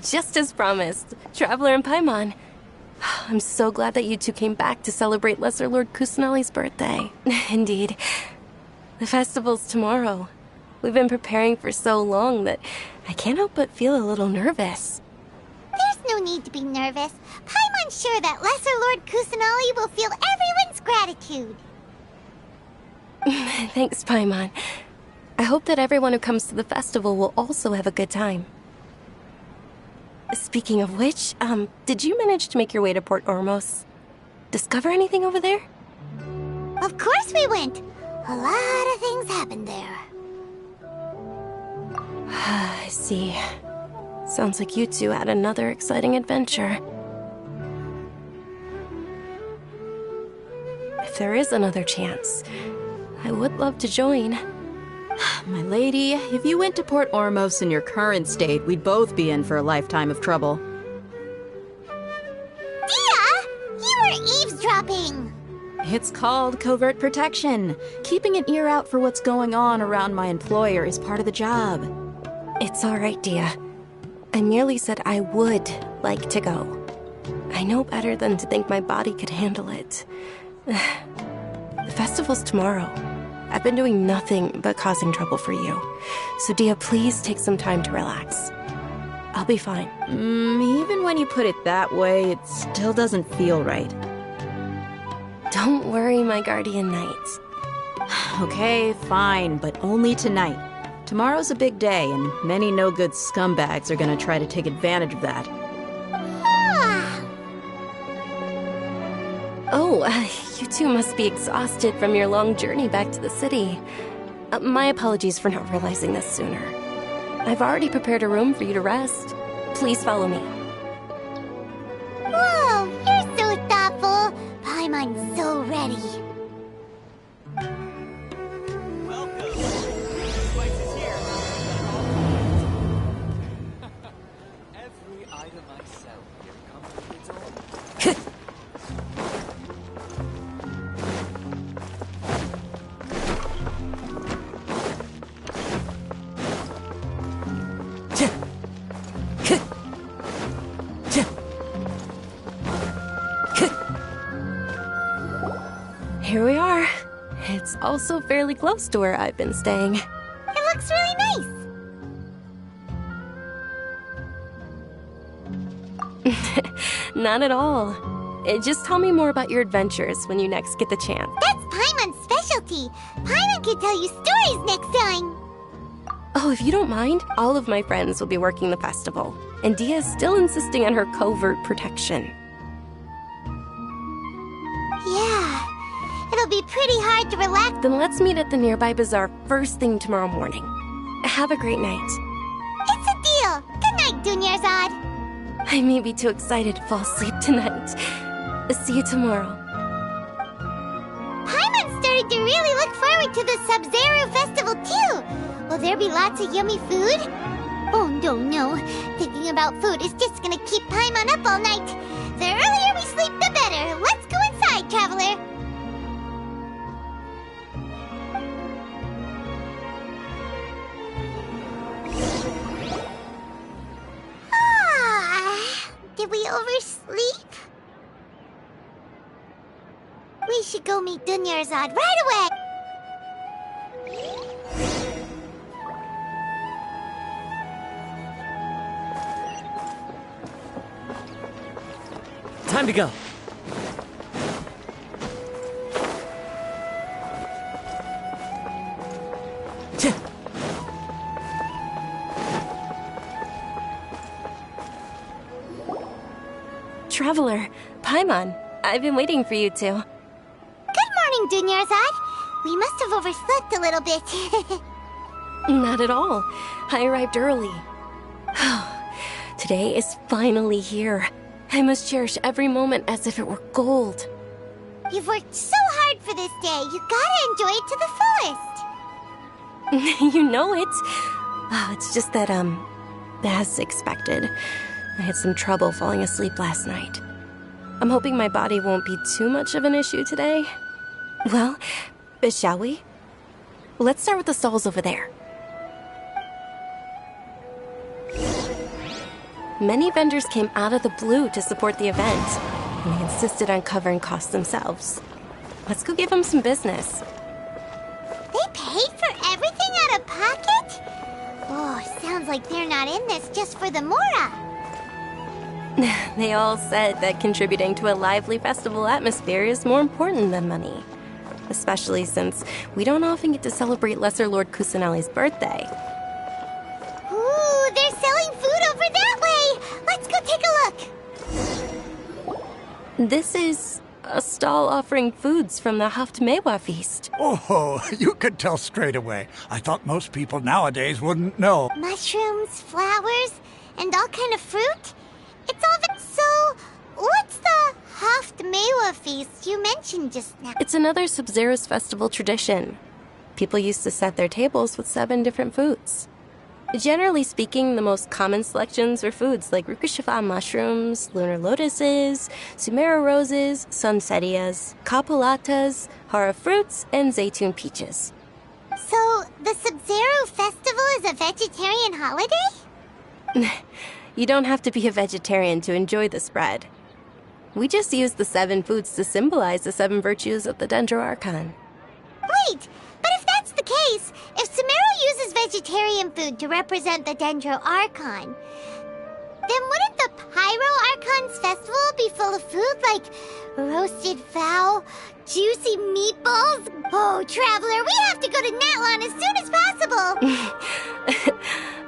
Just as promised, Traveler and Paimon. I'm so glad that you two came back to celebrate Lesser Lord Kusanali's birthday. Indeed. The festival's tomorrow. We've been preparing for so long that I can't help but feel a little nervous. There's no need to be nervous. Paimon's sure that Lesser Lord Kusanali will feel everyone's gratitude. Thanks, Paimon. I hope that everyone who comes to the festival will also have a good time. Speaking of which, did you manage to make your way to Port Ormos? Discover anything over there? Of course we went. A lot of things happened there. I see. Sounds like you two had another exciting adventure. If there is another chance, I would love to join. My lady, if you went to Port Ormos in your current state, we'd both be in for a lifetime of trouble. Dia! You were eavesdropping! It's called covert protection. Keeping an ear out for what's going on around my employer is part of the job. It's all right, Dia. I merely said I would like to go. I know better than to think my body could handle it. The festival's tomorrow. I've been doing nothing but causing trouble for you. So Dia, please take some time to relax. I'll be fine. Even when you put it that way, it still doesn't feel right. Don't worry, my guardian knight. Okay, fine, but only tonight. Tomorrow's a big day, and many no-good scumbags are gonna try to take advantage of that. Oh, you two must be exhausted from your long journey back to the city. My apologies for not realizing this sooner. I've already prepared a room for you to rest. Please follow me. Whoa, you're so thoughtful. Paimon's so ready. Welcome. Spice is here. Every item I sell here comes with its own. Here we are. It's also fairly close to where I've been staying. It looks really nice. Not at all. Just tell me more about your adventures when you next get the chance. That's Paimon's specialty. Paimon can tell you stories next time. Oh, if you don't mind, all of my friends will be working the festival. And Dia is still insisting on her covert protection. Yeah, it'll be pretty hard to relax. Then let's meet at the nearby bazaar first thing tomorrow morning. Have a great night. It's a deal. Good night, Dunyarzad. I may be too excited to fall asleep tonight. See you tomorrow. Paimon started to really look forward to the Sub-Zero festival too. Will there be lots of yummy food? Oh no. Thinking about food is just gonna keep Paimon up all night. The earlier we sleep, the better. Let's go inside, Traveler. Did we oversleep? We should go meet Dunyarzad right away. Time to go. Traveler, Paimon, I've been waiting for you two. Good morning, Dunyarzad. We must have overslept a little bit. Not at all. I arrived early. Today is finally here. I must cherish every moment as if it were gold. You've worked so hard for this day. You gotta enjoy it to the fullest. You know it. It's just that, as expected, I had some trouble falling asleep last night. I'm hoping my body won't be too much of an issue today. Well, shall we? Let's start with the stalls over there. Many vendors came out of the blue to support the event, and they insisted on covering costs themselves. Let's go give them some business. They paid for everything out of pocket? Oh, sounds like they're not in this just for the Mora. They all said that contributing to a lively festival atmosphere is more important than money. Especially since we don't often get to celebrate Lesser Lord Kusanali's birthday. Ooh, they're selling food over that way! Let's go take a look! This is a stall offering foods from the Haftmewa feast. Oh, you could tell straight away. I thought most people nowadays wouldn't know. Mushrooms, flowers, and all kind of fruit? It's all so, what's the Haftmewa feast you mentioned just now? It's another Sub-Zero's festival tradition. People used to set their tables with 7 different foods. Generally speaking, the most common selections were foods like Rukushifa mushrooms, lunar lotuses, Sumeru roses, sunsetias, kapulatas, hara fruits, and zaytun peaches. So, the Sub-Zero festival is a vegetarian holiday? You don't have to be a vegetarian to enjoy the spread. We just use the 7 foods to symbolize the 7 virtues of the Dendro Archon. Wait, but if that's the case, if Sumeru uses vegetarian food to represent the Dendro Archon, then wouldn't the Pyro Archon's festival be full of food like roasted fowl, juicy meatballs? Oh, Traveler, we have to go to Natlan as soon as possible!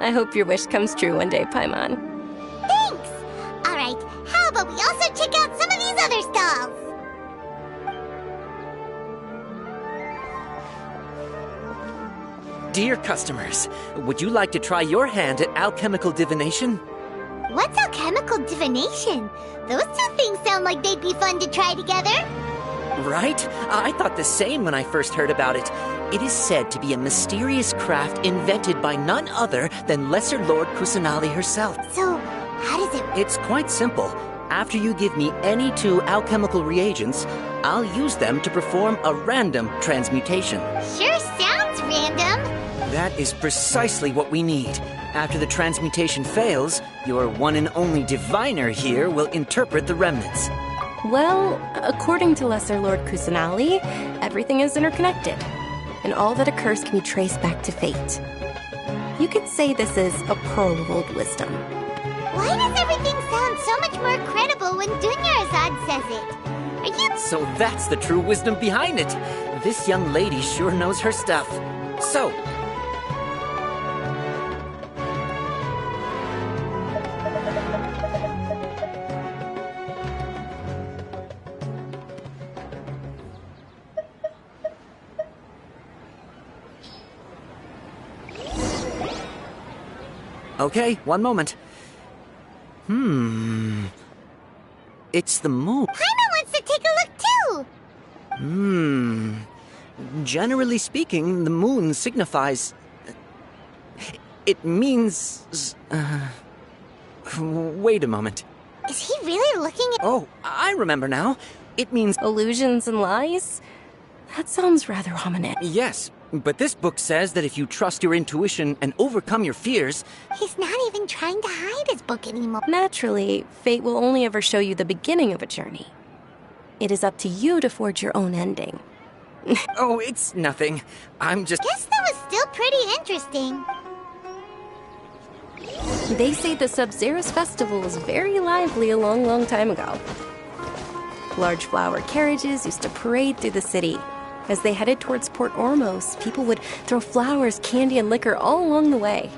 I hope your wish comes true one day, Paimon. Thanks! Alright, how about we also check out some of these other stalls? Dear customers, would you like to try your hand at alchemical divination? What's alchemical divination? Those 2 things sound like they'd be fun to try together. Right? I thought the same when I first heard about it. It is said to be a mysterious craft invented by none other than Lesser Lord Kusanali herself. So, how does it work? It's quite simple. After you give me any 2 alchemical reagents, I'll use them to perform a random transmutation. Sure sounds random. That is precisely what we need. After the transmutation fails, your one and only diviner here will interpret the remnants. Well, according to Lesser Lord Kusanali, everything is interconnected, and all that occurs can be traced back to fate. You could say this is a pearl of old wisdom. Why does everything sound so much more credible when Dunyarzad says it? Are you... So that's the true wisdom behind it. This young lady sure knows her stuff. So, okay, one moment. It's the moon. Paimon wants to take a look too! Generally speaking, the moon signifies... It means... Wait a moment. Is he really looking at... Oh, I remember now. It means... Illusions and lies? That sounds rather ominous. Yes, but this book says that if you trust your intuition and overcome your fears... He's not even trying to hide his book anymore. Naturally, fate will only ever show you the beginning of a journey. It is up to you to forge your own ending. Oh, it's nothing. I'm just... Guess that was still pretty interesting. They say the Sub-Zero's festival was very lively a long, long time ago. Large flower carriages used to parade through the city. As they headed towards Port Ormos, people would throw flowers, candy, and liquor all along the way.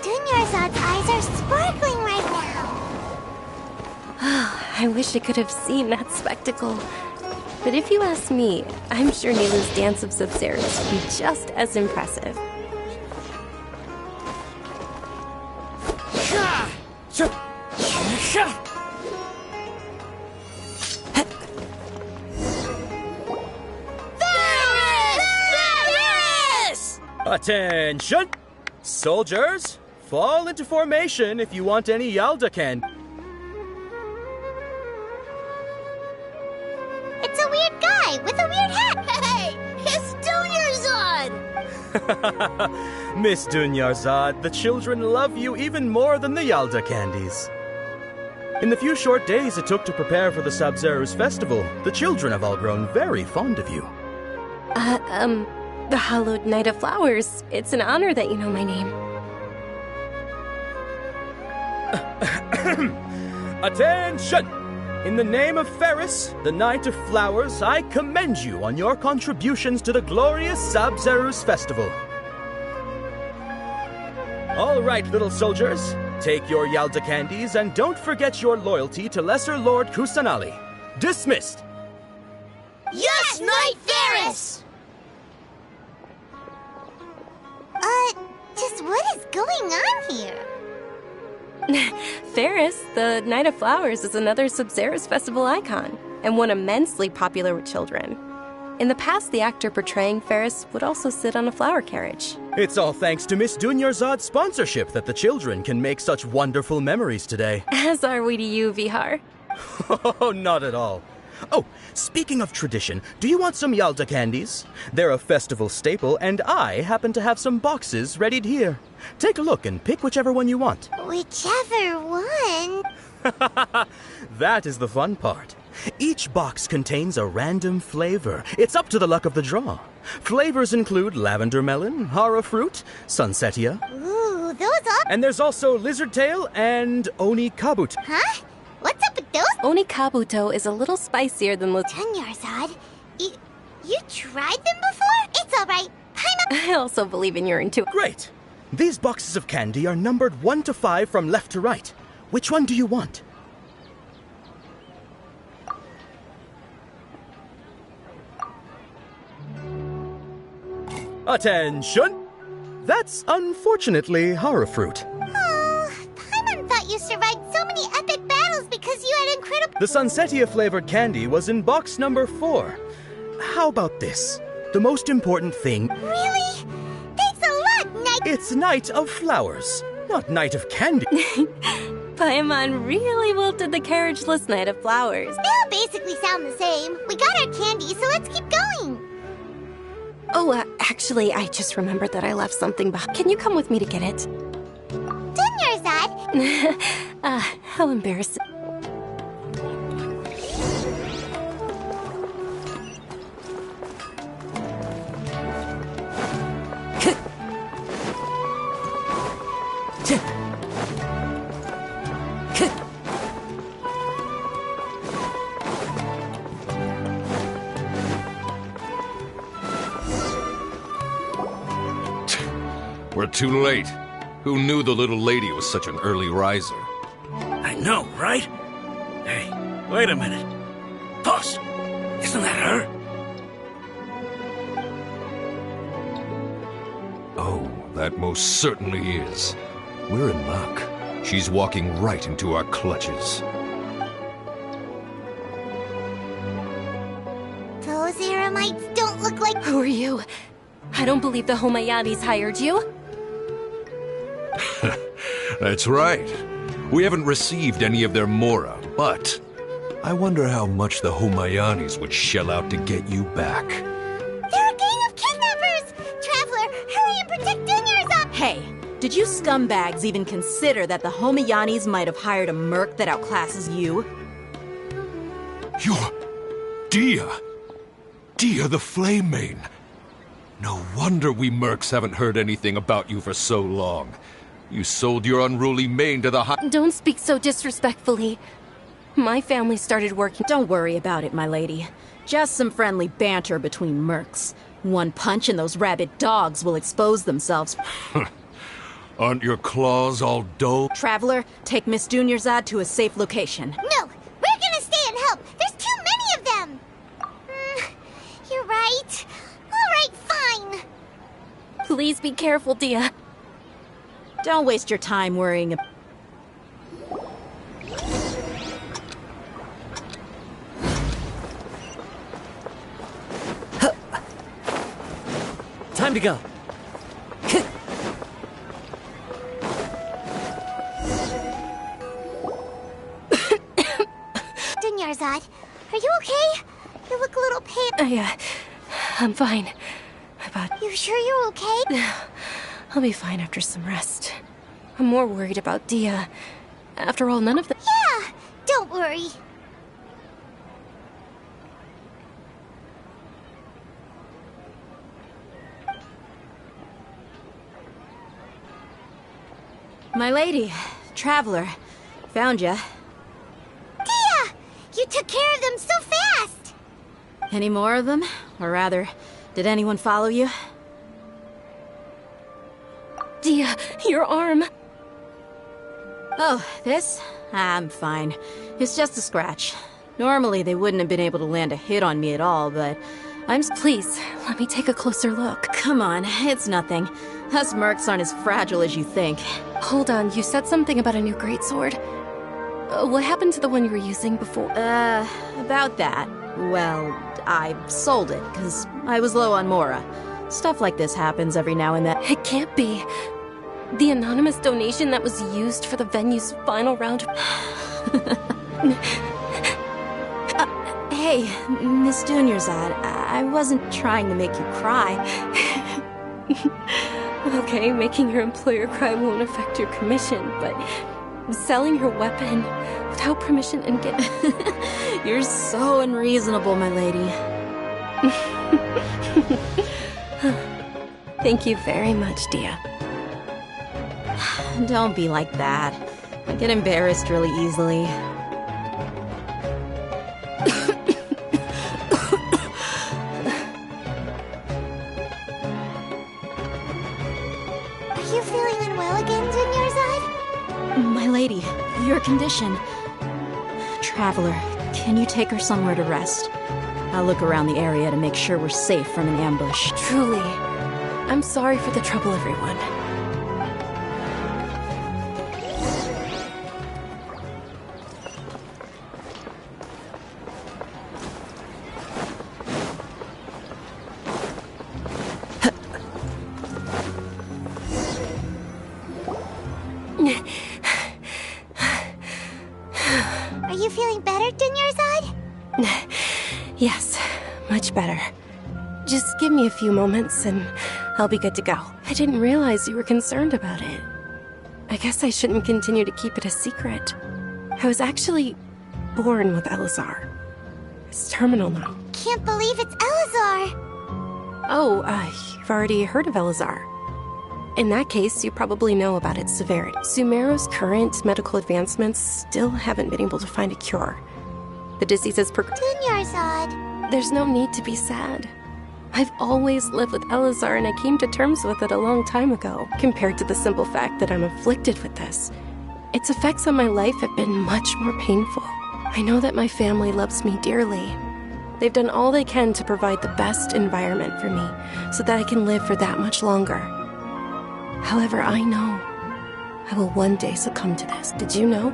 Dunyarzad's eyes are sparkling right now. I wish I could have seen that spectacle. But if you ask me, I'm sure Nilu's dance of Sub-Zeros would be just as impressive. Attention! Soldiers, fall into formation if you want any Yaldaken. It's a weird guy with a weird hat. Hey, it's Miss Dunyarzad, the children love you even more than the Yalda candies. In the few short days it took to prepare for the Sabzeruz festival, the children have all grown very fond of you. The Hallowed Night of Flowers. It's an honor that you know my name. Attention! In the name of Ferris, the Knight of Flowers, I commend you on your contributions to the glorious Sabzeruz festival. All right, little soldiers, take your Yalda candies and don't forget your loyalty to Lesser Lord Kusanali. Dismissed! Yes, Knight Ferris! Just what is going on here? Ferris, the Night of Flowers, is another Sabzeruz festival icon, and one immensely popular with children. In the past, the actor portraying Ferris would also sit on a flower carriage. It's all thanks to Miss Dunyarzad's sponsorship that the children can make such wonderful memories today. As are we to you, Vihar. Oh, not at all. Oh, speaking of tradition, do you want some Yalda candies? They're a festival staple, and I happen to have some boxes readied here. Take a look and pick whichever one you want. Whichever one? That is the fun part. Each box contains a random flavor. It's up to the luck of the draw. Flavors include lavender melon, hara fruit, sunsetia. Ooh, those are... And there's also lizard tail and oni kabut. Huh? What's up with those? Oni Kabuto is a little spicier than Dunyarzad, you tried them before? It's all right. I also believe in your intuition. Great. These boxes of candy are numbered 1 to 5 from left to right. Which one do you want? Attention! That's unfortunately hara fruit. Oh, Paimon thought you survived so many epic battles because you had incredible... The Sunsetia flavored candy was in box number 4. How about this? The most important thing... Really? Thanks a lot, Knight... It's Night of Flowers, not Night of Candy. Paimon really wilted the carriageless Night of Flowers. They all basically sound the same. We got our candy, so let's keep going. Oh, actually, I just remembered that I left something behind. Can you come with me to get it? Dunyarzad! How embarrassing. We're too late. Who knew the little lady was such an early riser? I know, right? Hey, wait a minute. Pause. Isn't that her? Oh, that most certainly is. We're in luck. She's walking right into our clutches. Those Eremites don't look like... Who are you? I don't believe the Homayanis hired you. That's right. We haven't received any of their mora, but I wonder how much the Homayanis would shell out to get you back. They're a gang of kidnappers! Traveler, hurry and protect Dunyarzad! Hey, did you scumbags even consider that the Homayanis might have hired a merc that outclasses you? You're... Dia the Flame Mane. No wonder we mercs haven't heard anything about you for so long. You sold your unruly mane to the Don't speak so disrespectfully. My family started working. Don't worry about it, my lady. Just some friendly banter between mercs. One punch and those rabid dogs will expose themselves. Aren't your claws all dull? Traveler, take Miss Dunyarzad to a safe location. No! We're gonna stay and help! There's too many of them! You're right. Alright, fine. Please be careful, Dia. Don't waste your time worrying about... Time to go. Dunyarzad, are you okay? You look a little pale. I'm fine. about... You sure you're okay? I'll be fine after some rest. I'm more worried about Dia. After all, none of the... Yeah, don't worry. My lady, traveler, found ya. Dia! You took care of them so fast! Any more of them? Or rather, did anyone follow you? Dia, your arm! Oh, this? I'm fine. It's just a scratch. Normally, they wouldn't have been able to land a hit on me at all, but Please, let me take a closer look. Come on, it's nothing. Us mercs aren't as fragile as you think. Hold on, you said something about a new greatsword. What happened to the one you were using before? About that. Well, I sold it, because I was low on Mora. Stuff like this happens every now and then. It can't be. The anonymous donation that was used for the venue's final round of... Hey, Miss Dunyarzad, I wasn't trying to make you cry. Okay, making your employer cry won't affect your commission, but selling your weapon without permission and get... You're so unreasonable, my lady. Thank you very much, Dia. Don't be like that. I get embarrassed really easily. Are you feeling unwell again, Dunyarzad? My lady, your condition. Traveler, can you take her somewhere to rest? I'll look around the area to make sure we're safe from an ambush. Truly, I'm sorry for the trouble, everyone. Are you feeling better, Dunyarzad? Yes, much better. Just give me a few moments and I'll be good to go. I didn't realize you were concerned about it. I guess I shouldn't continue to keep it a secret. I was actually born with Elazar. It's terminal now. Can't believe it's Elazar! Oh, you've already heard of Elazar. In that case, you probably know about its severity. Sumeru's current medical advancements still haven't been able to find a cure. The disease is Dunyarzad. There's no need to be sad. I've always lived with Elazar and I came to terms with it a long time ago. Compared to the simple fact that I'm afflicted with this, its effects on my life have been much more painful. I know that my family loves me dearly. They've done all they can to provide the best environment for me so that I can live for that much longer. However, I know I will one day succumb to this. Did you know?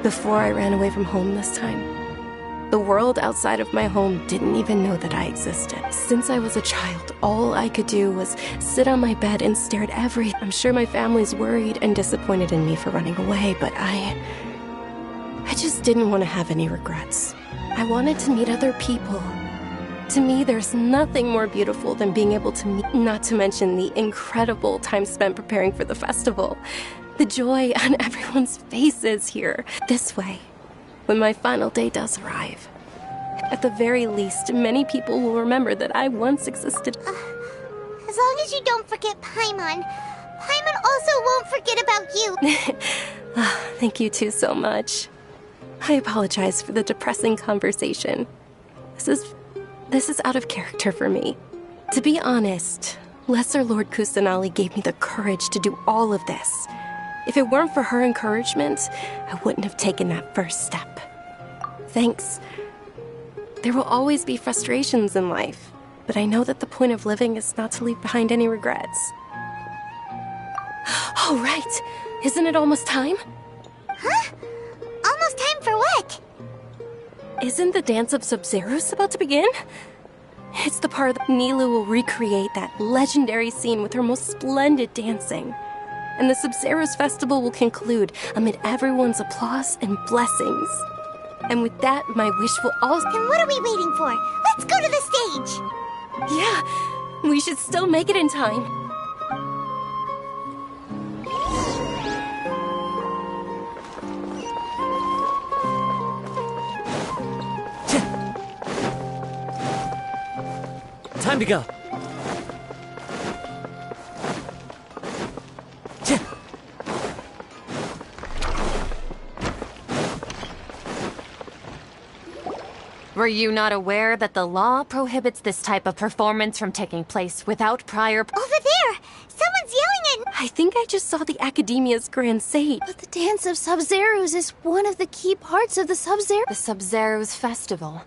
Before I ran away from home this time, the world outside of my home didn't even know that I existed. Since I was a child, all I could do was sit on my bed and stare at everything. I'm sure my family's worried and disappointed in me for running away, but I just didn't want to have any regrets. I wanted to meet other people. To me, there's nothing more beautiful than being able to meet, not to mention the incredible time spent preparing for the festival. The joy on everyone's faces here. This way, when my final day does arrive, at the very least, many people will remember that I once existed. As long as you don't forget Paimon. Paimon also won't forget about you. Thank you two so much. I apologize for the depressing conversation. This is out of character for me. To be honest, Lesser Lord Kusanali gave me the courage to do all of this. If it weren't for her encouragement, I wouldn't have taken that first step. Thanks. There will always be frustrations in life, but I know that the point of living is not to leave behind any regrets. Oh, right. Isn't it almost time? Huh? Almost time for what? Isn't the Dance of Sub-Zeros about to begin? It's the part that Nilu will recreate that legendary scene with her most splendid dancing. And the Sub-Zeros festival will conclude amid everyone's applause and blessings. And with that, my wish will also... Then what are we waiting for? Let's go to the stage! Yeah, We should still make it in time. Time to go. Were you not aware that the law prohibits this type of performance from taking place without prior... Over there! Someone's yelling at... I think I just saw the Academia's Grand Sage. But the Dance of Sub-Zeros is one of the key parts of the Sub-Zero... The Sub-Zero's festival.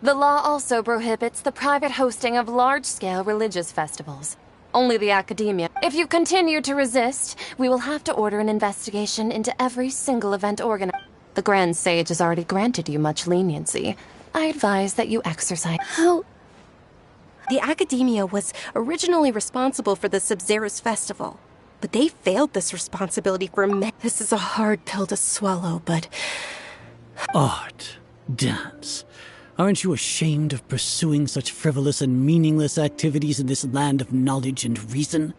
The law also prohibits the private hosting of large-scale religious festivals. Only the Academia. If you continue to resist, we will have to order an investigation into every single event organized. The Grand Sage has already granted you much leniency. I advise that you exercise. How... The Academia was originally responsible for the Sub-Zero's festival, but they failed this responsibility for This is a hard pill to swallow, but... Art. Dance. Aren't you ashamed of pursuing such frivolous and meaningless activities in this land of knowledge and reason?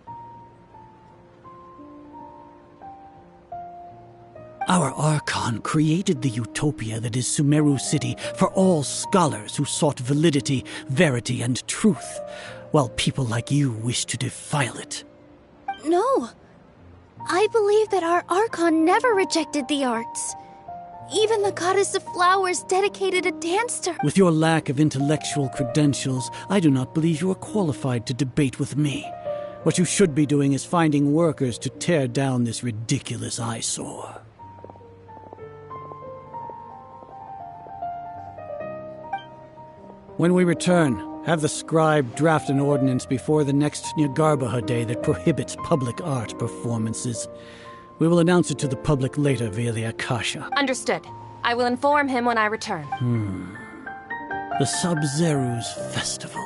Our Archon created the utopia that is Sumeru City for all scholars who sought validity, verity, and truth, while people like you wish to defile it. No. I believe that our Archon never rejected the arts. Even the goddess of flowers dedicated a dance to her. With your lack of intellectual credentials, I do not believe you are qualified to debate with me. What you should be doing is finding workers to tear down this ridiculous eyesore. When we return, have the scribe draft an ordinance before the next Nyagarbha day that prohibits public art performances. We will announce it to the public later via the Akasha. Understood. I will inform him when I return. The Sub-Zero's festival.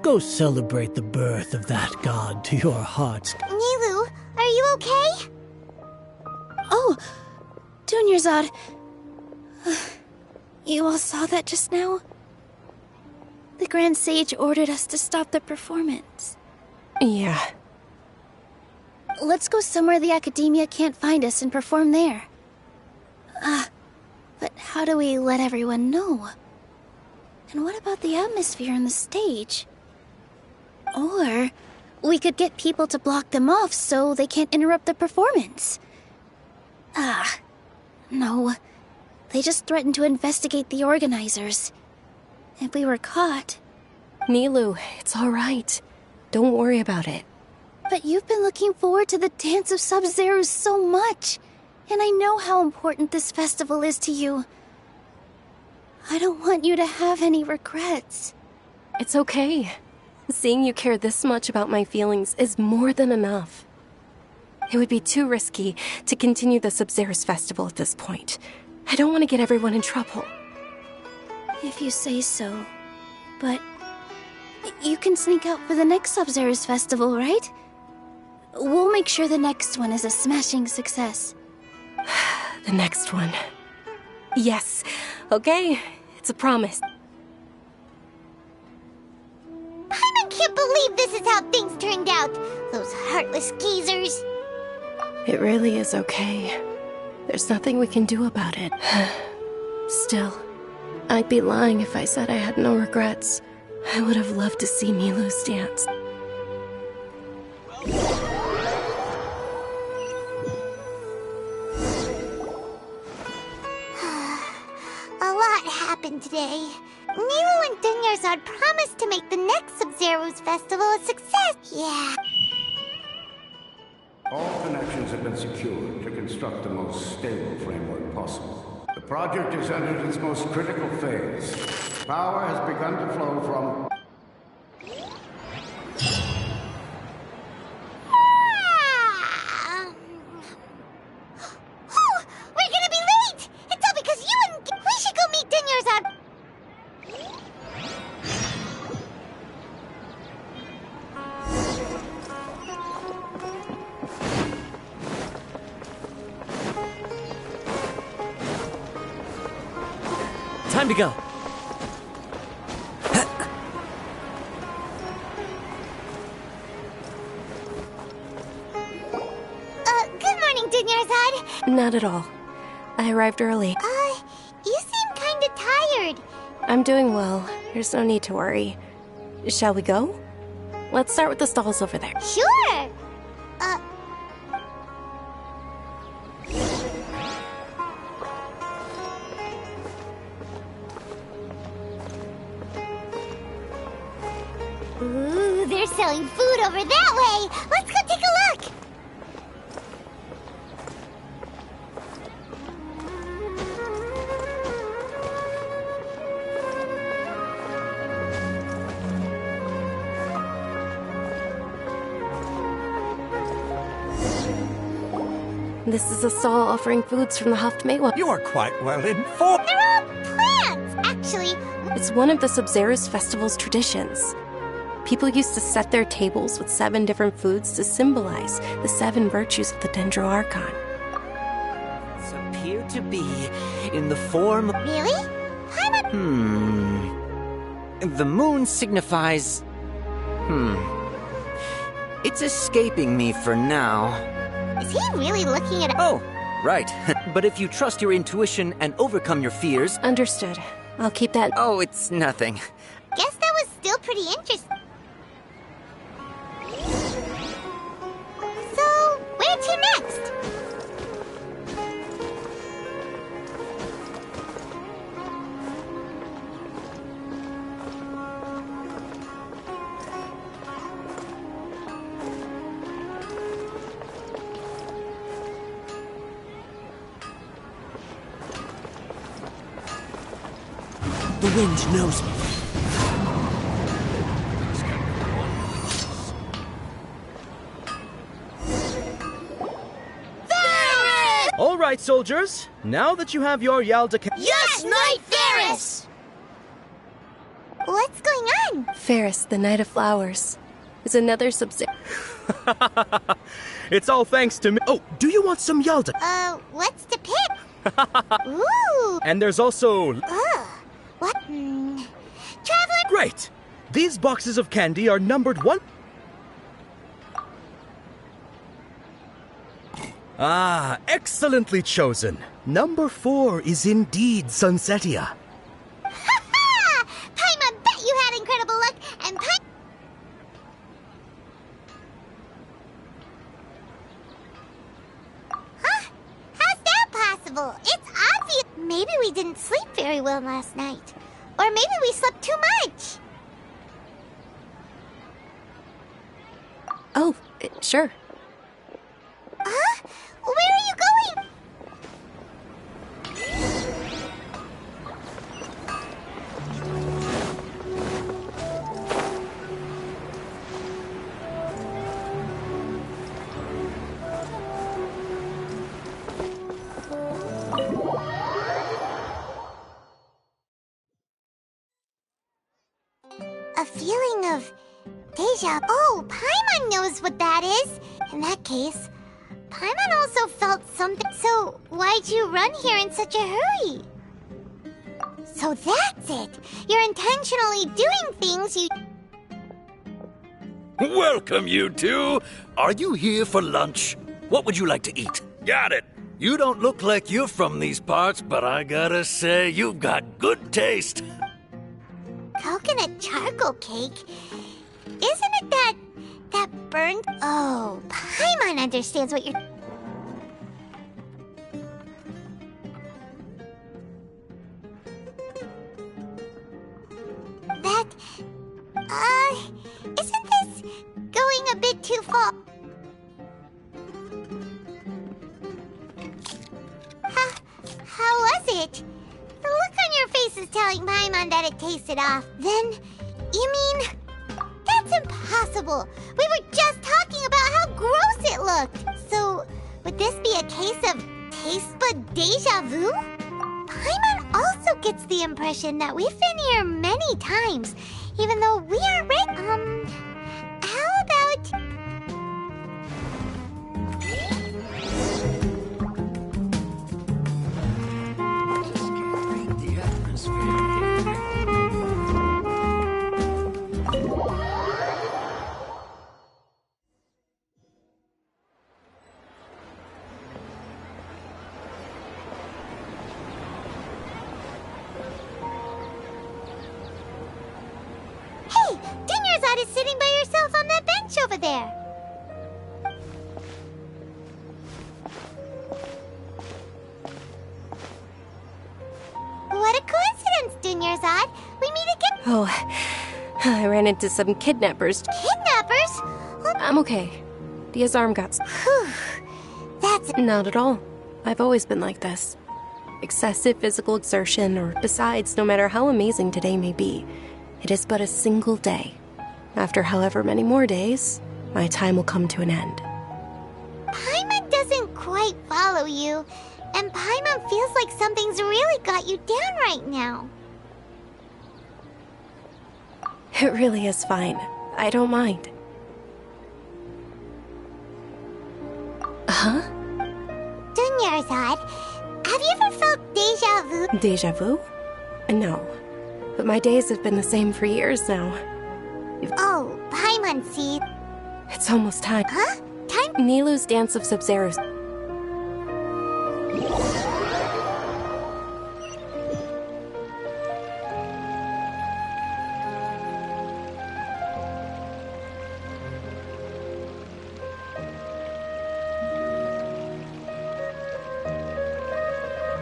Go celebrate the birth of that god to your heart's... Nilu, are you okay? Oh, Dunyarzad. You all saw that just now? The Grand Sage ordered us to stop the performance. Yeah. Let's go somewhere the Academia can't find us and perform there. But how do we let everyone know? And what about the atmosphere on the stage? Or we could get people to block them off so they can't interrupt the performance. No. They just threatened to investigate the organizers. If we were caught... Nilu, it's all right. Don't worry about it. But you've been looking forward to the Dance of Sub-Zeros so much. And I know how important this festival is to you. I don't want you to have any regrets. It's okay. Seeing you care this much about my feelings is more than enough. It would be too risky to continue the Sub-Zeros festival at this point. I don't want to get everyone in trouble. If you say so. But you can sneak out for the next Sub-Zeros festival, right? We'll make sure the next one is a smashing success. The next one. Yes. Okay. It's a promise. I can't believe this is how things turned out. Those heartless geezers. It really is okay. There's nothing we can do about it. Still, I'd be lying if I said I had no regrets. I would have loved to see Milu's dance. A lot happened today. Nilu and Dunyarzad promised to make the next Sub-Zero's festival a success. Yeah. All connections have been secured to construct the most stable framework possible. The project has entered its most critical phase. Power has begun to flow from... Oh, we're gonna be late! It's all because you and... We should go meet Dunyarzad. Time to go. Not at all. I arrived early. You seem kinda tired. I'm doing well. There's no need to worry. Shall we go? Let's start with the stalls over there. Sure! Ooh, they're selling food over that way! Let's go take a look! This is a stall offering foods from the Haftmewa. You are quite well informed. They're all plants! Actually, It's one of the Sub-Zero's festival's traditions. People used to set their tables with 7 different foods to symbolize the 7 virtues of the Dendro Archon. Appear to be in the form. really? The moon signifies. It's escaping me for now. Is he really looking at Oh, right. But if you trust your intuition and overcome your fears. Understood. I'll keep that. Oh, it's nothing. Guess that was still pretty interesting. So, where to next? The wind knows me. All right, soldiers. Now that you have your Yalda... Yes, Knight Ferris! What's going on? Ferris, the Knight of Flowers, is another Sub-Zero. It's all thanks to me. Oh, do you want some Yalda? What's to pick? Ooh! And there's also... What? Traveler? Great! These boxes of candy are numbered 1... Ah, excellently chosen. Number 4 is indeed Sunsetia. Ha-ha! Paimon bet you had incredible luck, and Huh? How's that possible? It's obvious. Maybe we didn't sleep very well last night. Or maybe we slept too much. Oh, sure. Huh? Where are you going? A feeling of deja. Oh, Paimon knows what that is. In that case, Paimon also felt something. So why'd you run here in such a hurry? So that's it. You're intentionally doing things you. Welcome, you two. Are you here for lunch? What would you like to eat? Got it. You don't look like you're from these parts, but I gotta say, you've got good taste. Coconut charcoal cake? Isn't it that burnt? Oh, Paimon understands what you're. That, isn't this going a bit too far? How was it? The look on your face is telling Paimon that it tasted off. Then, you mean, that's impossible. We were just talking about how gross it looked. So, would this be a case of taste bud deja vu? Paimon also gets the impression that we've been here many times, even though we aren't ready. How about... Dunyarzad is sitting by herself on that bench over there. What a coincidence, Dunyarzad. We meet again. Oh, I ran into some kidnappers. Kidnappers? I'm okay. Dia's arm got... Whew. That's... Not at all. I've always been like this. Excessive physical exertion, or besides, no matter how amazing today may be, it is but a single day. After however many more days, my time will come to an end. Paimon doesn't quite follow you, and Paimon feels like something's really got you down right now. It really is fine. I don't mind. Huh? Dunyarzad, have you ever felt deja vu? Deja vu? No. But my days have been the same for years now. Oh, Paimon, see. It's almost time. Huh? Time? Nilou's Dance of Sub-Zero.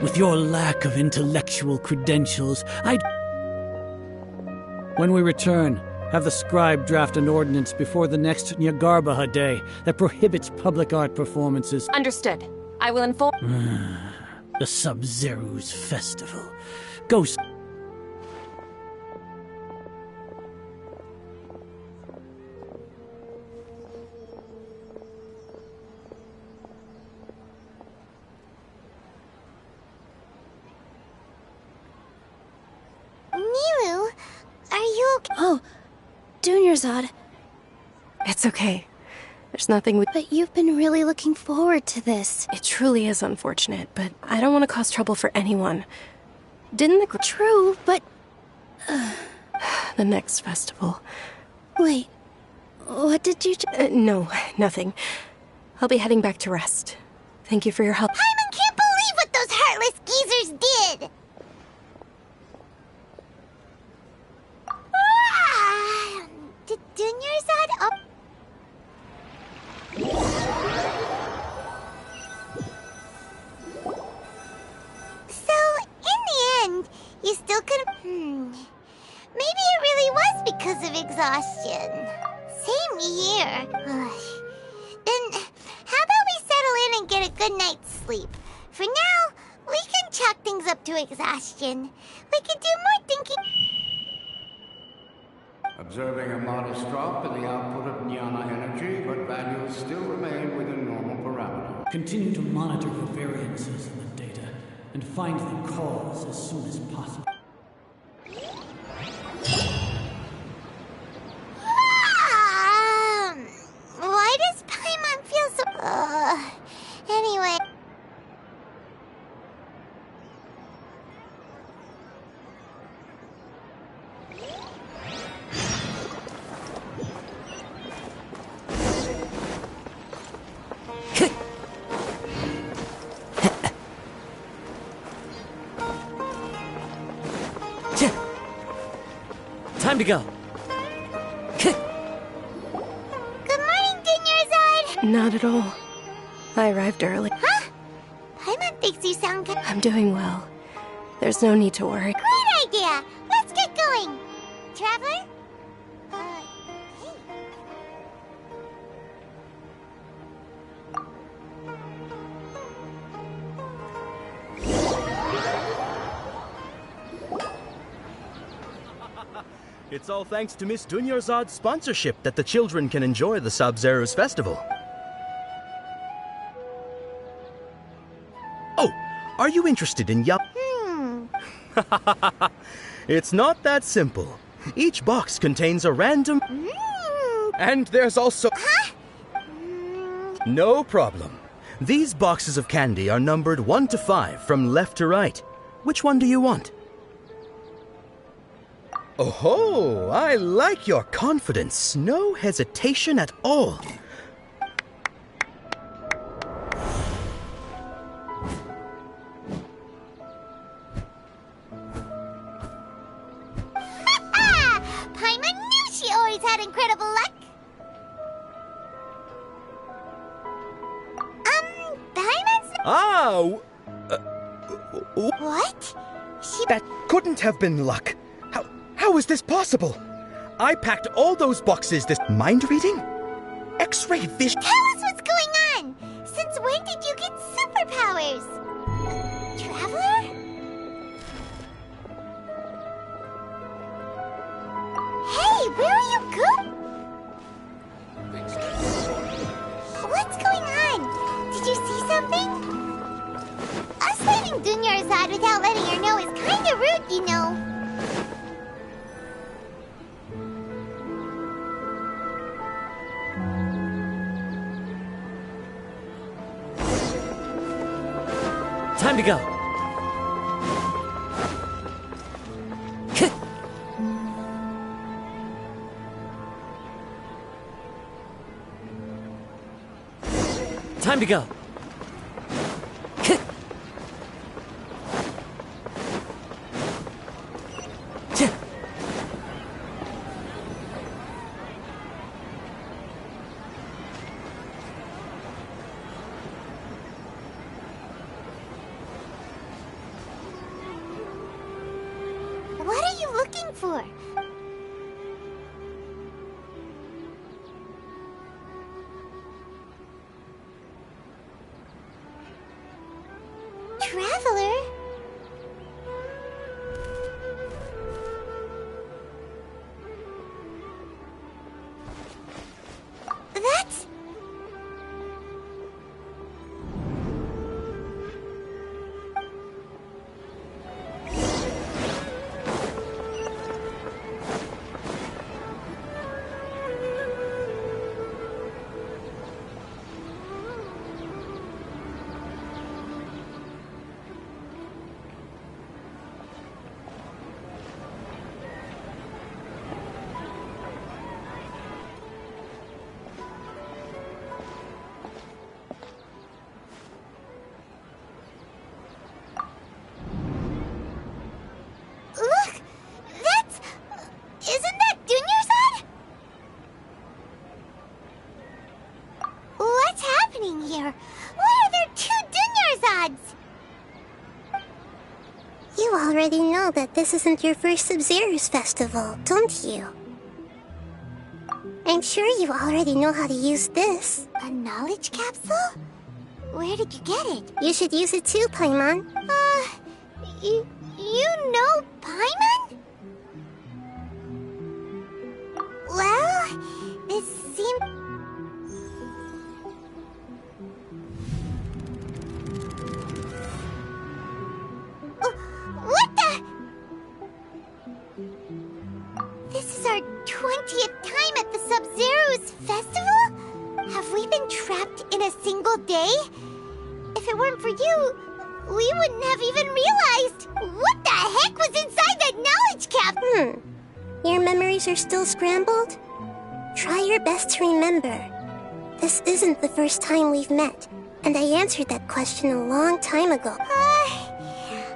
With your lack of intellectual credentials, When we return, have the scribe draft an ordinance before the next Nyagarbha day that prohibits public art performances. Understood. I will inform... The Sub-Zero's festival. Go... Nilou, are you okay? Oh, Dunyarzad. It's okay. There's nothing we... But you've been really looking forward to this. It truly is unfortunate, but I don't want to cause trouble for anyone. Didn't the... True, but... The next festival. Wait, what did you... No, nothing. I'll be heading back to rest. Thank you for your help. Paimon can't believe what those heartless geezers did! Did Dunyarzad up... So, in the end, you still couldn't... Maybe it really was because of exhaustion. Same here. Then, how about we settle in and get a good night's sleep? For now, we can chalk things up to exhaustion. We can do more thinking... Observing a modest drop in the output of Jnana energy, but values still remain within normal parameters. Continue to monitor for variances in the data and find the cause as soon as possible. Why does Paimon feel so... Anyway... Time to go. Good morning, Dunyarzad! Not at all. I arrived early. Huh? Paimon thinks you sound good. I'm doing well. There's no need to worry. Great idea! Let's get going! Traveler? Hey. It's all thanks to Miss Dunyarzad's sponsorship that the children can enjoy the Sub-Zero's festival. Oh, are you interested in It's not that simple. Each box contains a random... And there's also... No problem. These boxes of candy are numbered 1 to 5 from left to right. Which one do you want? Oh, I like your confidence. No hesitation at all. Paimon knew she always had that incredible luck? Paimon's... What? That couldn't have been luck. How is this possible? I packed all those boxes this... Mind reading? X-ray vision... Tell us what's going on! Since when did you get superpowers? Traveler? Hey, where are you going? What's going on? Did you see something? Us leaving Dunyarzad without letting her know is kinda rude, you know. Time to go. Time to go. What are you looking for? Traveler? That's... Look! That's... Isn't that Dunyarzad? What's happening here? Why are there two Dunyarzads? You already know that this isn't your first Sub-Zero's festival, don't you? I'm sure you already know how to use this. A knowledge capsule? Where did you get it? You should use it too, Paimon. You know Paimon? Well, this seems... What the... This is our 20th time at the Sub-Zero's festival? Have we been trapped in a single day? If it weren't for you, we wouldn't have even realized. What the heck was inside that knowledge cap? Your memories are still scrambled? Try your best to remember. This isn't the first time we've met, and I answered that question a long time ago.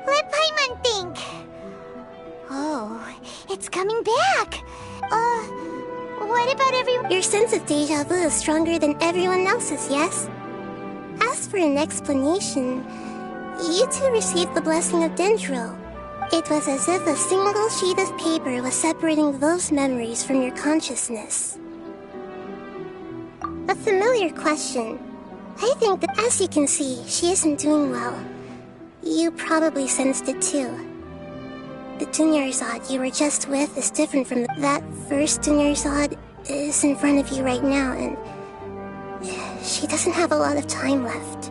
Let Paimon think. Oh, it's coming back. What about everyone? Your sense of deja vu is stronger than everyone else's, yes? As for an explanation, you two received the blessing of Dendro. It was as if a single sheet of paper was separating those memories from your consciousness. A familiar question. I think that, as you can see, she isn't doing well. You probably sensed it too. The Dunyarzad you were just with is different from that first Dunyarzad is in front of you right now, and she doesn't have a lot of time left.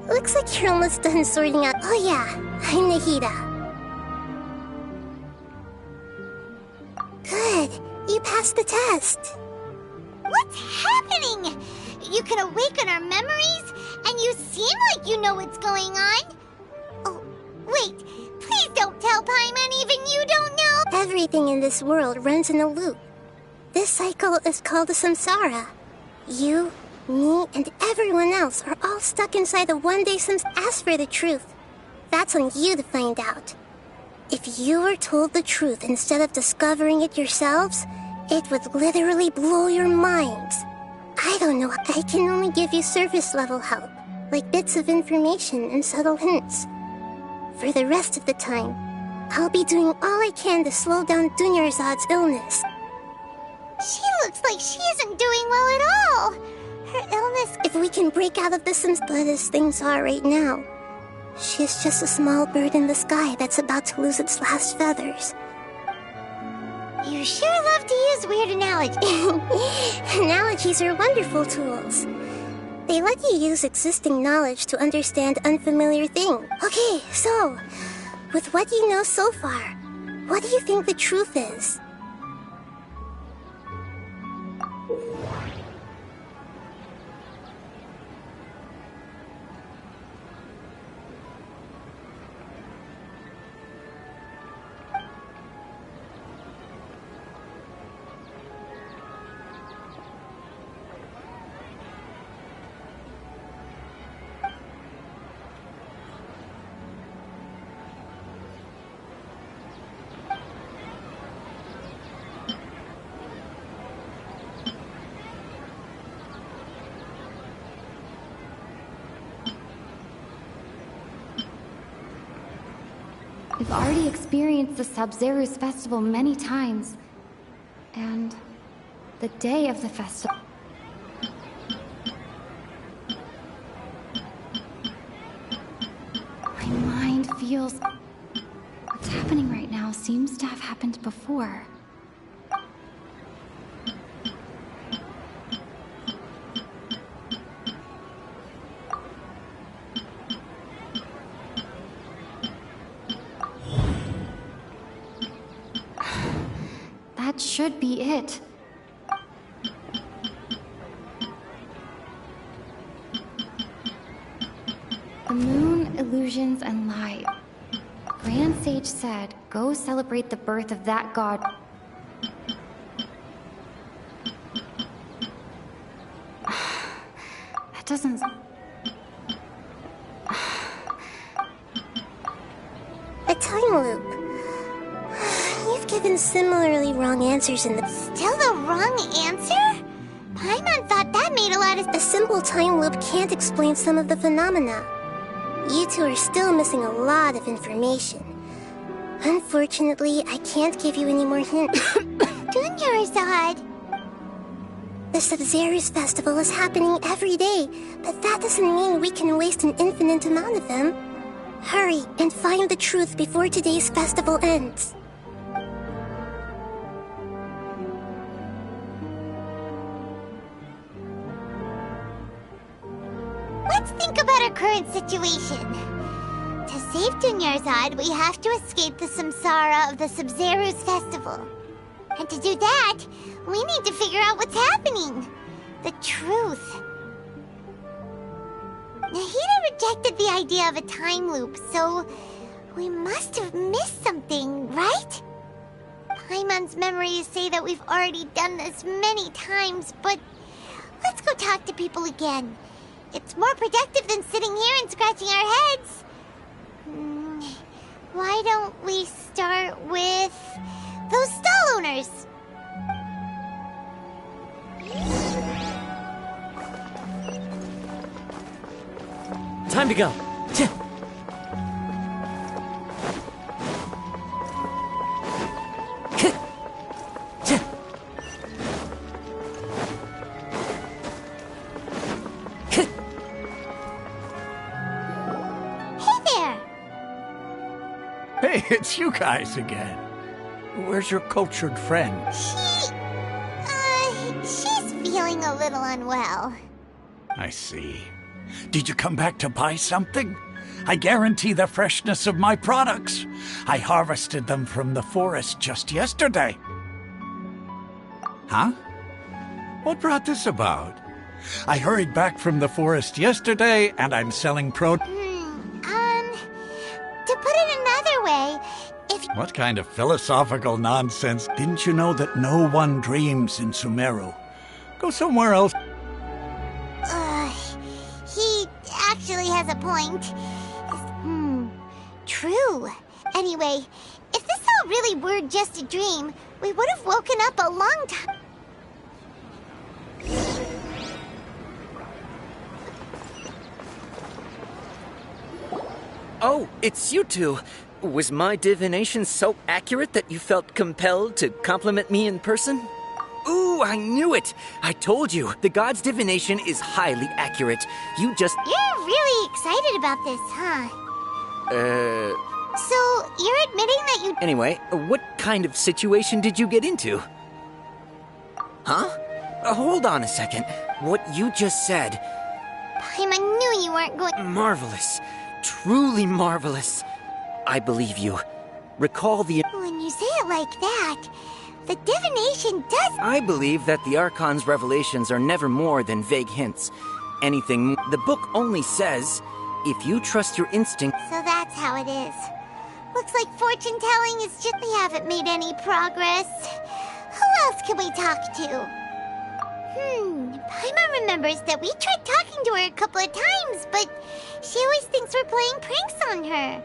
Looks like you're almost done sorting out. Oh yeah, I'm Nahida. Good, you passed the test. What's happening? You can awaken our memories, and you seem like you know what's going on. Oh, wait, please don't tell Paimon even you don't know. Everything in this world runs in a loop. This cycle is called the samsara. You, me, and everyone else are all stuck inside the one-day samsara. As for the truth, that's on you to find out. If you were told the truth instead of discovering it yourselves, it would literally blow your minds. I don't know, I can only give you surface-level help, like bits of information and subtle hints. For the rest of the time, I'll be doing all I can to slow down Dunyarzad's illness. She looks like she isn't doing well at all. Her illness... If we can break out of this, but as things are right now, she's just a small bird in the sky that's about to lose its last feathers. You sure love to use weird analogies. Analogies are wonderful tools. They let you use existing knowledge to understand unfamiliar things. Okay, so, with what you know so far, what do you think the truth is? We've already experienced the Sub-Zeru's festival many times. And the day of the festival. My mind feels... What's happening right now seems to have happened before. That should be it. The moon, illusions, and light. Grand Sage said, go celebrate the birth of that god. That doesn't... A time loop. You've given similarly wrong answers in the... Still the wrong answer? Paimon thought that made a lot of... A simple time loop can't explain some of the phenomena. You two are still missing a lot of information. Unfortunately, I can't give you any more hints. Dunyarzad! The Sub-Zeru's festival is happening every day, but that doesn't mean we can waste an infinite amount of them. Hurry and find the truth before today's festival ends. Let's think about our current situation. To save Dunyarzad, we have to escape the samsara of the Sub-Zeru's festival. And to do that, we need to figure out what's happening. The truth. Nahida rejected the idea of a time loop, so we must have missed something, right? Paimon's memories say that we've already done this many times, but let's go talk to people again. It's more productive than sitting here and scratching our heads. Why don't we start with those stall owners? Time to go. Hey, it's you guys again. Where's your cultured friend? She's feeling a little unwell. I see. Did you come back to buy something? I guarantee the freshness of my products. I harvested them from the forest just yesterday. Huh? What brought this about? I hurried back from the forest yesterday, and I'm selling To put it another way, if... What kind of philosophical nonsense? Didn't you know that no one dreams in Sumeru? Go somewhere else. He actually has a point. True. Anyway, it really were just a dream, we would have woken up a long time. Oh, it's you two. Was my divination so accurate that you felt compelled to compliment me in person? Ooh, I knew it! I told you, the god's divination is highly accurate. You just... You're really excited about this, huh? So, you're admitting that you... Anyway, what kind of situation did you get into? Huh? Hold on a second. What you just said... Paimon, I knew you weren't going... Marvelous. Truly marvelous. I believe you. Recall the... When you say it like that, the divination does... I believe that the Archon's revelations are never more than vague hints. Anything... The book only says, if you trust your instinct... So that's how it is. Looks like fortune-telling is just... We haven't made any progress. Who else can we talk to? Paimon remembers that we tried talking to her a couple of times, but she always thinks we're playing pranks on her.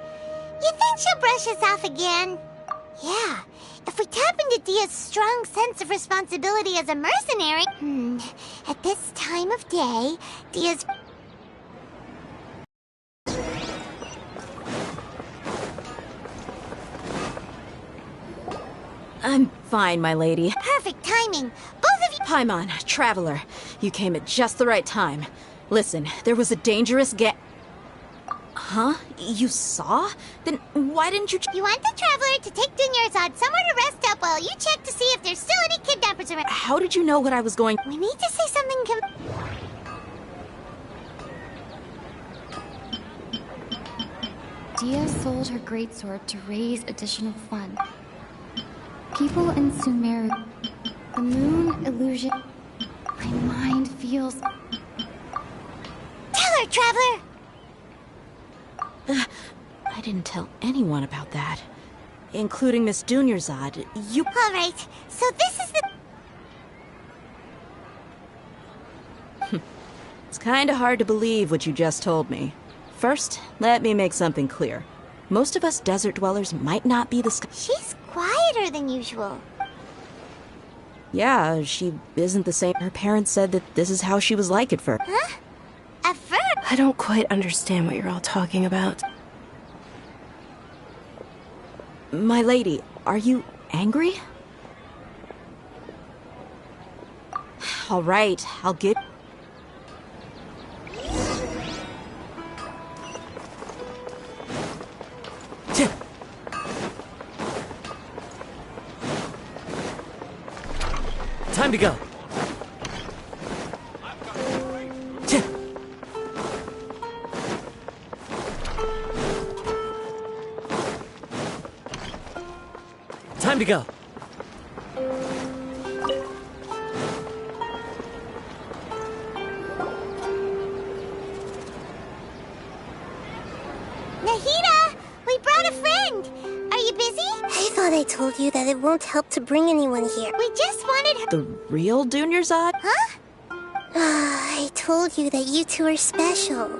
You think she'll brush us off again? Yeah, if we tap into Dia's strong sense of responsibility as a mercenary... At this time of day, Dia's... I'm fine, my lady. Perfect timing. Both of you... Paimon, Traveler, you came at just the right time. Listen, there was a dangerous Huh? You saw? Then why didn't you... You want the Traveler to take Dunyarzad somewhere to rest up while you check to see if there's still any kidnappers around. How did you know what I was going... We need to say something Dia sold her greatsword to raise additional funds. People in Sumeru, the moon illusion... My mind feels... Tell her, Traveler! I didn't tell anyone about that. Including Miss Dunyarzad. You... Alright, so this is the... It's kinda hard to believe what you just told me. First, let me make something clear. Most of us desert dwellers might not be the... She's quieter than usual. Yeah, she isn't the same. Her parents said that this is how she was like at first. Huh? At first? I don't quite understand what you're all talking about. My lady, are you angry? All right, I'll get... Time to go. Time to go. Nahida! We brought a friend! Are you busy? I thought I told you that it won't help to bring anyone here. We just wanted her... The real Dunyarzad? Huh? I told you that you two are special.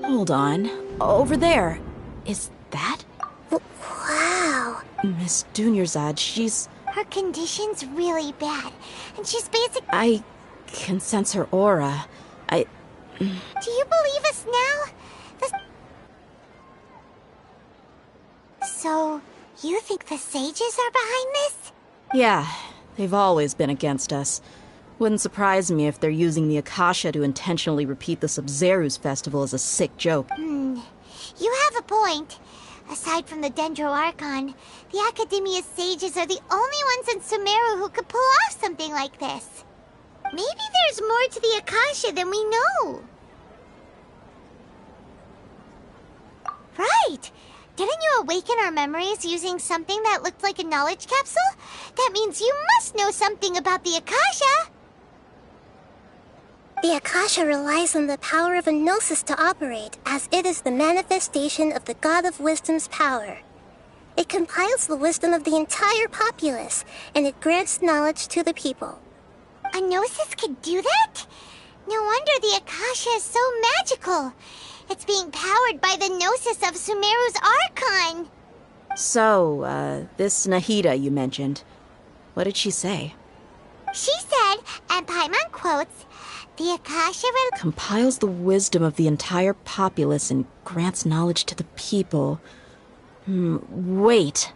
Hold on. Over there. Is that? Wow. Miss Dunyarzad, she's... Her condition's really bad, and she's basically... I can sense her aura. Do you believe us now? So, you think the sages are behind this? Yeah, they've always been against us. Wouldn't surprise me if they're using the Akasha to intentionally repeat the Sub-Zeru's festival as a sick joke. You have a point. Aside from the Dendro Archon, the Academia's sages are the only ones in Sumeru who could pull off something like this. Maybe there's more to the Akasha than we know. Right! Didn't you awaken our memories using something that looked like a knowledge capsule? That means you must know something about the Akasha! The Akasha relies on the power of a gnosis to operate, as it is the manifestation of the God of Wisdom's power. It compiles the wisdom of the entire populace, and it grants knowledge to the people. A Gnosis could do that? No wonder the Akasha is so magical. It's being powered by the Gnosis of Sumeru's Archon. So, this Nahida you mentioned, what did she say? She said, and Paimon quotes, the Akasha compiles the wisdom of the entire populace and grants knowledge to the people. Wait.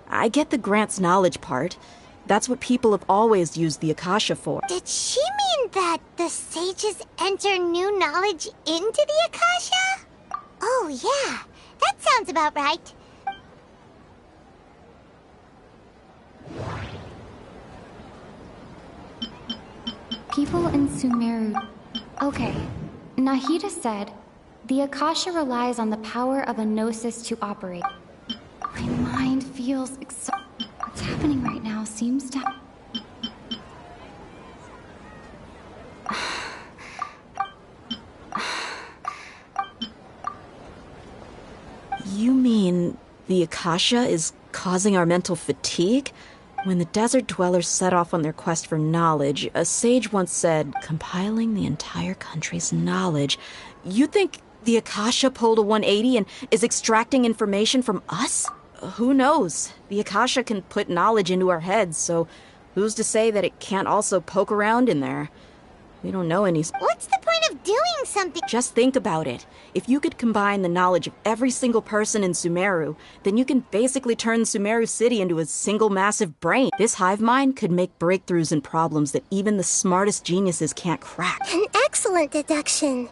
I get the grants knowledge part. That's what people have always used the Akasha for. Did she mean that the sages enter new knowledge into the Akasha? Oh, yeah. That sounds about right. People in Sumeru... Okay, Nahida said, the Akasha relies on the power of a Gnosis to operate. My mind feels what's happening right now seems to... You mean the Akasha is causing our mental fatigue? When the desert dwellers set off on their quest for knowledge, a sage once said, compiling the entire country's knowledge. You think the Akasha pulled a 180 and is extracting information from us? Who knows? The Akasha can put knowledge into our heads, so who's to say that it can't also poke around in there? We don't know any... What's the point of doing something? Just think about it. If you could combine the knowledge of every single person in Sumeru, then you can basically turn Sumeru City into a single massive brain. This hive mind could make breakthroughs in problems that even the smartest geniuses can't crack. An excellent deduction.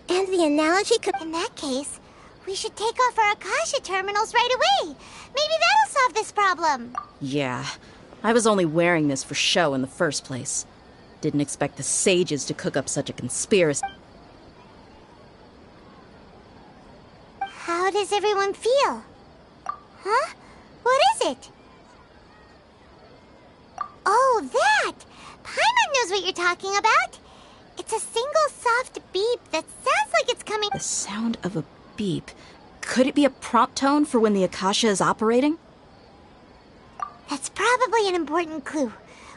And the analogy could... In that case, we should take off our Akasha terminals right away. Maybe that'll solve this problem. Yeah, I was only wearing this for show in the first place. Didn't expect the sages to cook up such a conspiracy. How does everyone feel? Huh? What is it? Oh, that! Paimon knows what you're talking about. It's a single soft beep that sounds like it's coming... The sound of a beep. Could it be a prompt tone for when the Akasha is operating? That's probably an important clue.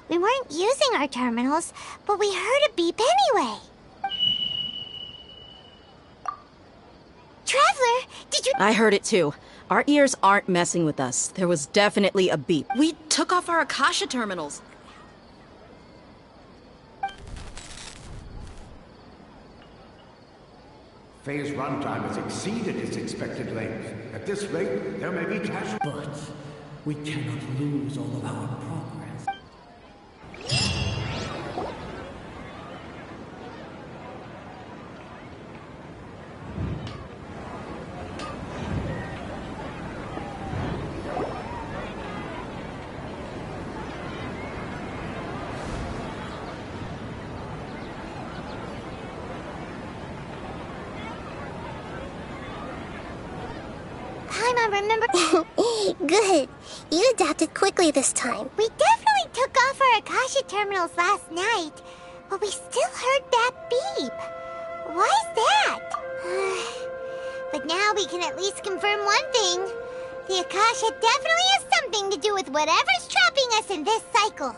We weren't using our terminals, but we heard a beep anyway. Traveler, did you... I heard it too. Our ears aren't messing with us. There was definitely a beep. We took off our Akasha terminals. Phase runtime has exceeded its expected length. At this rate, there may be casual... But we cannot lose all of our progress. Remember? Good. You adapted quickly this time. We definitely took off our Akasha terminals last night, but we still heard that beep. Why is that? But now we can at least confirm one thing. The Akasha definitely has something to do with whatever's trapping us in this cycle.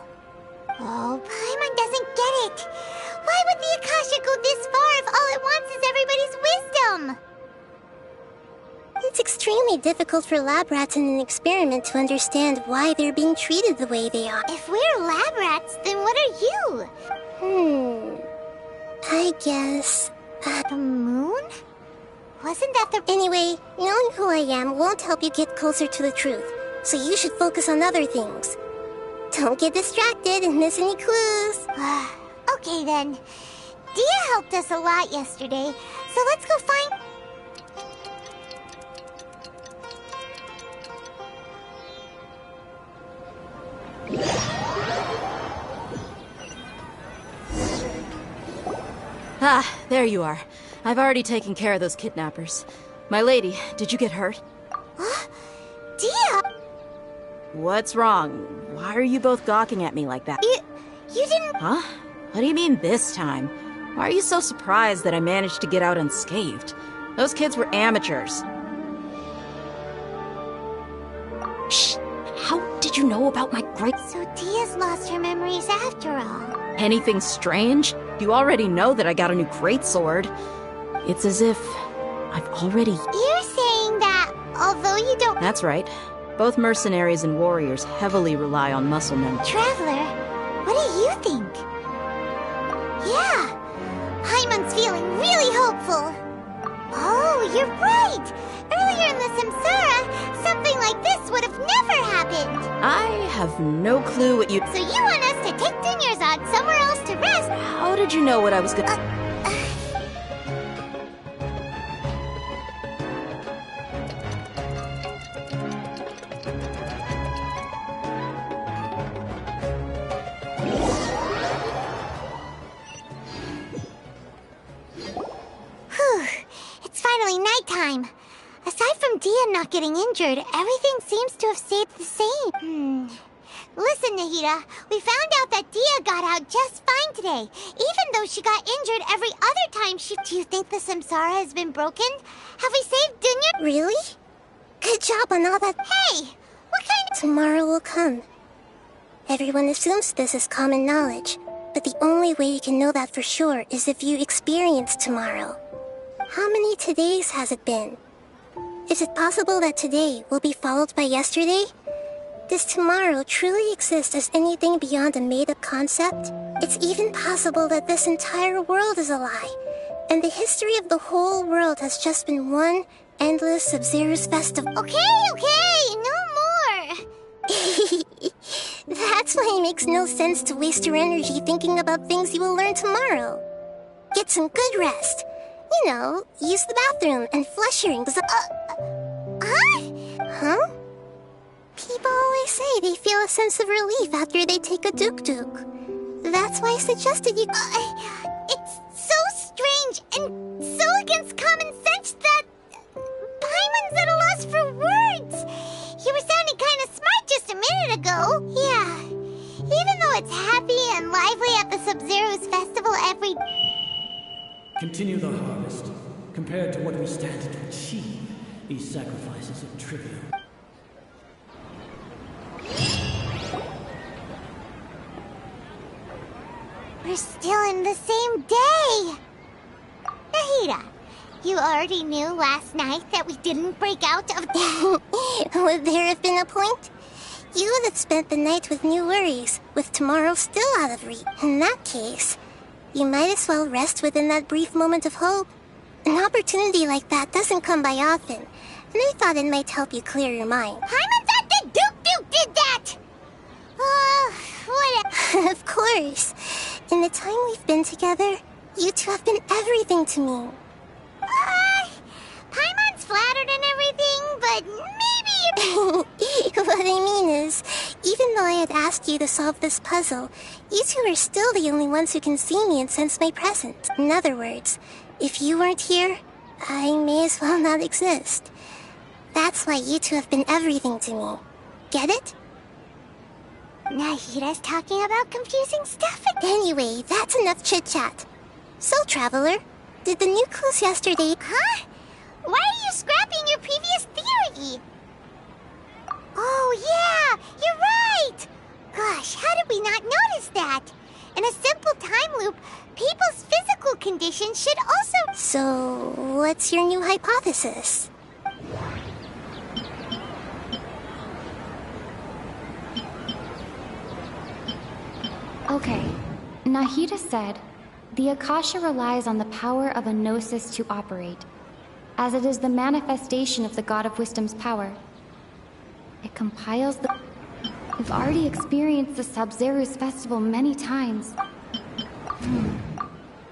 Oh, Paimon doesn't get it. Why would the Akasha go this far if all it wants is everybody's wisdom? It's extremely difficult for lab rats in an experiment to understand why they're being treated the way they are. If we're lab rats, then what are you? I guess... The moon? Wasn't that the... Anyway, knowing who I am won't help you get closer to the truth, so you should focus on other things. Don't get distracted and miss any clues. Okay then. Dia helped us a lot yesterday, so let's go find... Ah, there you are. I've already taken care of those kidnappers. My lady, did you get hurt? Huh? Dia! What's wrong? Why are you both gawking at me like that? You didn't... Huh? What do you mean this time? Why are you so surprised that I managed to get out unscathed? Those kids were amateurs. Shh! How did you know about my great... So Dia's lost her memories after all. Anything strange? You already know that I got a new greatsword. It's as if I've already... You're saying that, although you don't... That's right. Both mercenaries and warriors heavily rely on muscle memory. Traveler, what do you think? Yeah, Paimon's feeling really hopeful. Oh, you're right! Earlier in the Samsara, something like this would have never happened. I have no clue what you... So you want us to take Dunyarzad somewhere else to rest? How did you know what I was gonna... Whew, it's finally nighttime. Aside from Dia not getting injured, everything seems to have stayed the same. Listen, Nahida, we found out that Dia got out just fine today, even though she got injured every other time she... Do you think the Samsara has been broken? Have we saved Dunya? Really? Good job on all that. Hey, what kind of... Tomorrow will come. Everyone assumes this is common knowledge, but the only way you can know that for sure is if you experience tomorrow. How many todays has it been? Is it possible that today will be followed by yesterday? Does tomorrow truly exist as anything beyond a made-up concept? It's even possible that this entire world is a lie, and the history of the whole world has just been one endless Sub-Zero's festival. Okay, no more! That's why it makes no sense to waste your energy thinking about things you will learn tomorrow. Get some good rest. You know, use the bathroom and flush your Huh? People always say they feel a sense of relief after they take a duk-duk. That's why I suggested you... It's so strange and so against common sense that... Paimon's at a loss for words. You were sounding kind of smart just a minute ago. Yeah. Even though it's happy and lively at the Sub-Zero's festival every... Continue the harvest. Compared to what we stand to achieve, these sacrifices are trivial. We're still in the same day! Nahida, you already knew last night that we didn't break out of... Would there have been a point? You would have spent the night with new worries, with tomorrow still out of reach. In that case, you might as well rest within that brief moment of hope. An opportunity like that doesn't come by often, and I thought it might help you clear your mind. Paimon's at the Duke did that! Whatever. Of course. In the time we've been together, you two have been everything to me. Paimon's flattered and everything, but maybe... What I mean is, even though I had asked you to solve this puzzle, you two are still the only ones who can see me and sense my presence. In other words, if you weren't here, I may as well not exist. That's why you two have been everything to me. Get it? Nahida's talking about confusing stuff again. Anyway, that's enough chit-chat. So, Traveler, did the new clues yesterday... Huh? Why are you scrapping your previous theory? Oh, yeah! You're right! Gosh, how did we not notice that? In a simple time loop, people's physical condition should also... So, what's your new hypothesis? Okay, Nahida said, the Akasha relies on the power of a gnosis to operate, as it is the manifestation of the God of Wisdom's power. It compiles the... We've already experienced the Sub-Zero's festival many times.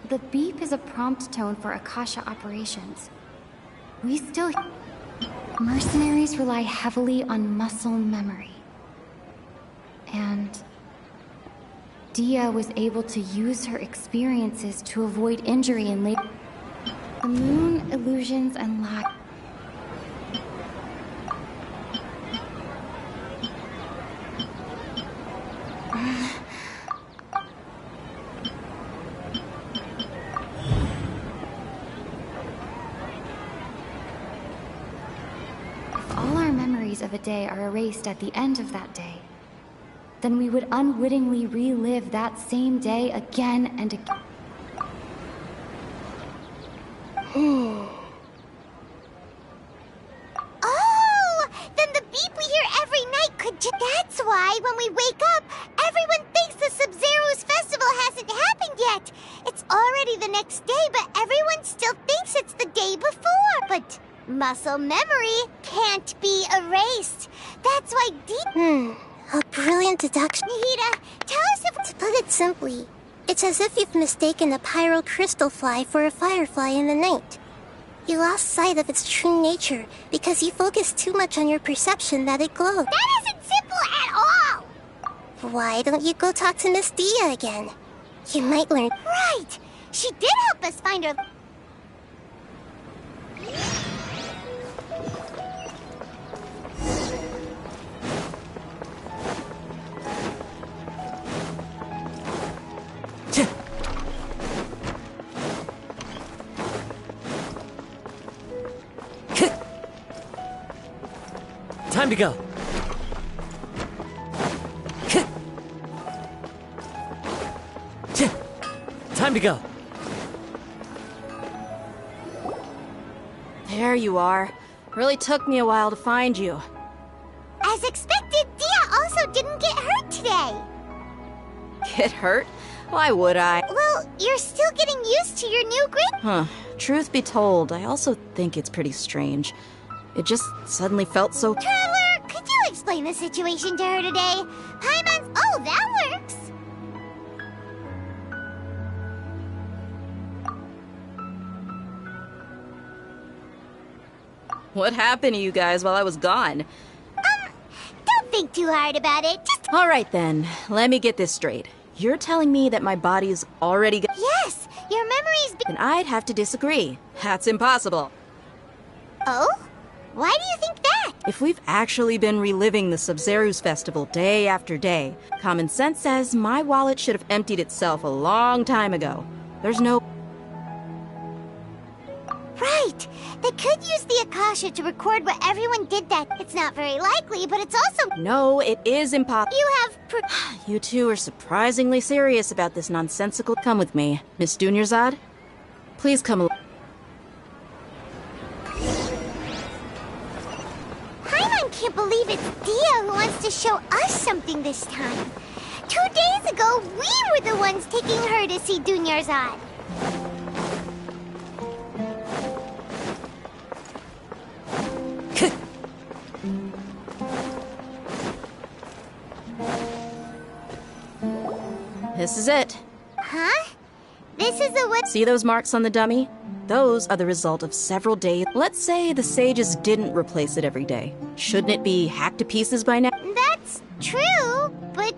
The beep is a prompt tone for Akasha operations. We still... Mercenaries rely heavily on muscle memory. And... Dia was able to use her experiences to avoid injury in later... The moon, illusions, and lies. memories of a day are erased at the end of that day, then we would unwittingly relive that same day again and again. Oh! Then the beep we hear every night could That's why when we wake up, everyone thinks the Sub-Zero's festival hasn't happened yet. It's already the next day, but everyone still thinks it's the day before. But muscle memory can't be erased. That's why A brilliant deduction. Nahida, tell us if... To put it simply, it's as if you've mistaken a pyrocrystal fly for a firefly in the night. You lost sight of its true nature because you focused too much on your perception that it glowed. That isn't simple at all! Why don't you go talk to Miss Dia again? You might learn. Right! She did help us find her... Time to go. Time to go. There you are. Really took me a while to find you. As expected, Dia also didn't get hurt today. Get hurt? Why would I? Well, you're still getting used to your new grip. Huh. Truth be told, I also think it's pretty strange. It just suddenly felt so... Traveler, could you explain the situation to her today? Paimon's... Oh, that works. What happened to you guys while I was gone? Don't think too hard about it. Just... All right then, let me get this straight. You're telling me that my body's already... Yes, your memories... Then I'd have to disagree. That's impossible. Oh? Why do you think that? If we've actually been reliving the Sub-Zeru's festival day after day, common sense says my wallet should have emptied itself a long time ago. There's no... Right! They could use the Akasha to record what everyone did that. It's not very likely, but it's also... No, it is impossible. You have... You two are surprisingly serious about this nonsensical... Come with me. Miss Dunyarzad? Please come along. Paimon can't believe it's Dia who wants to show us something this time. 2 days ago, we were the ones taking her to see Dunyarzad. This is it. Huh? This is the what? See those marks on the dummy? Those are the result of several days. Let's say the sages didn't replace it every day. Shouldn't it be hacked to pieces by now? That's true, but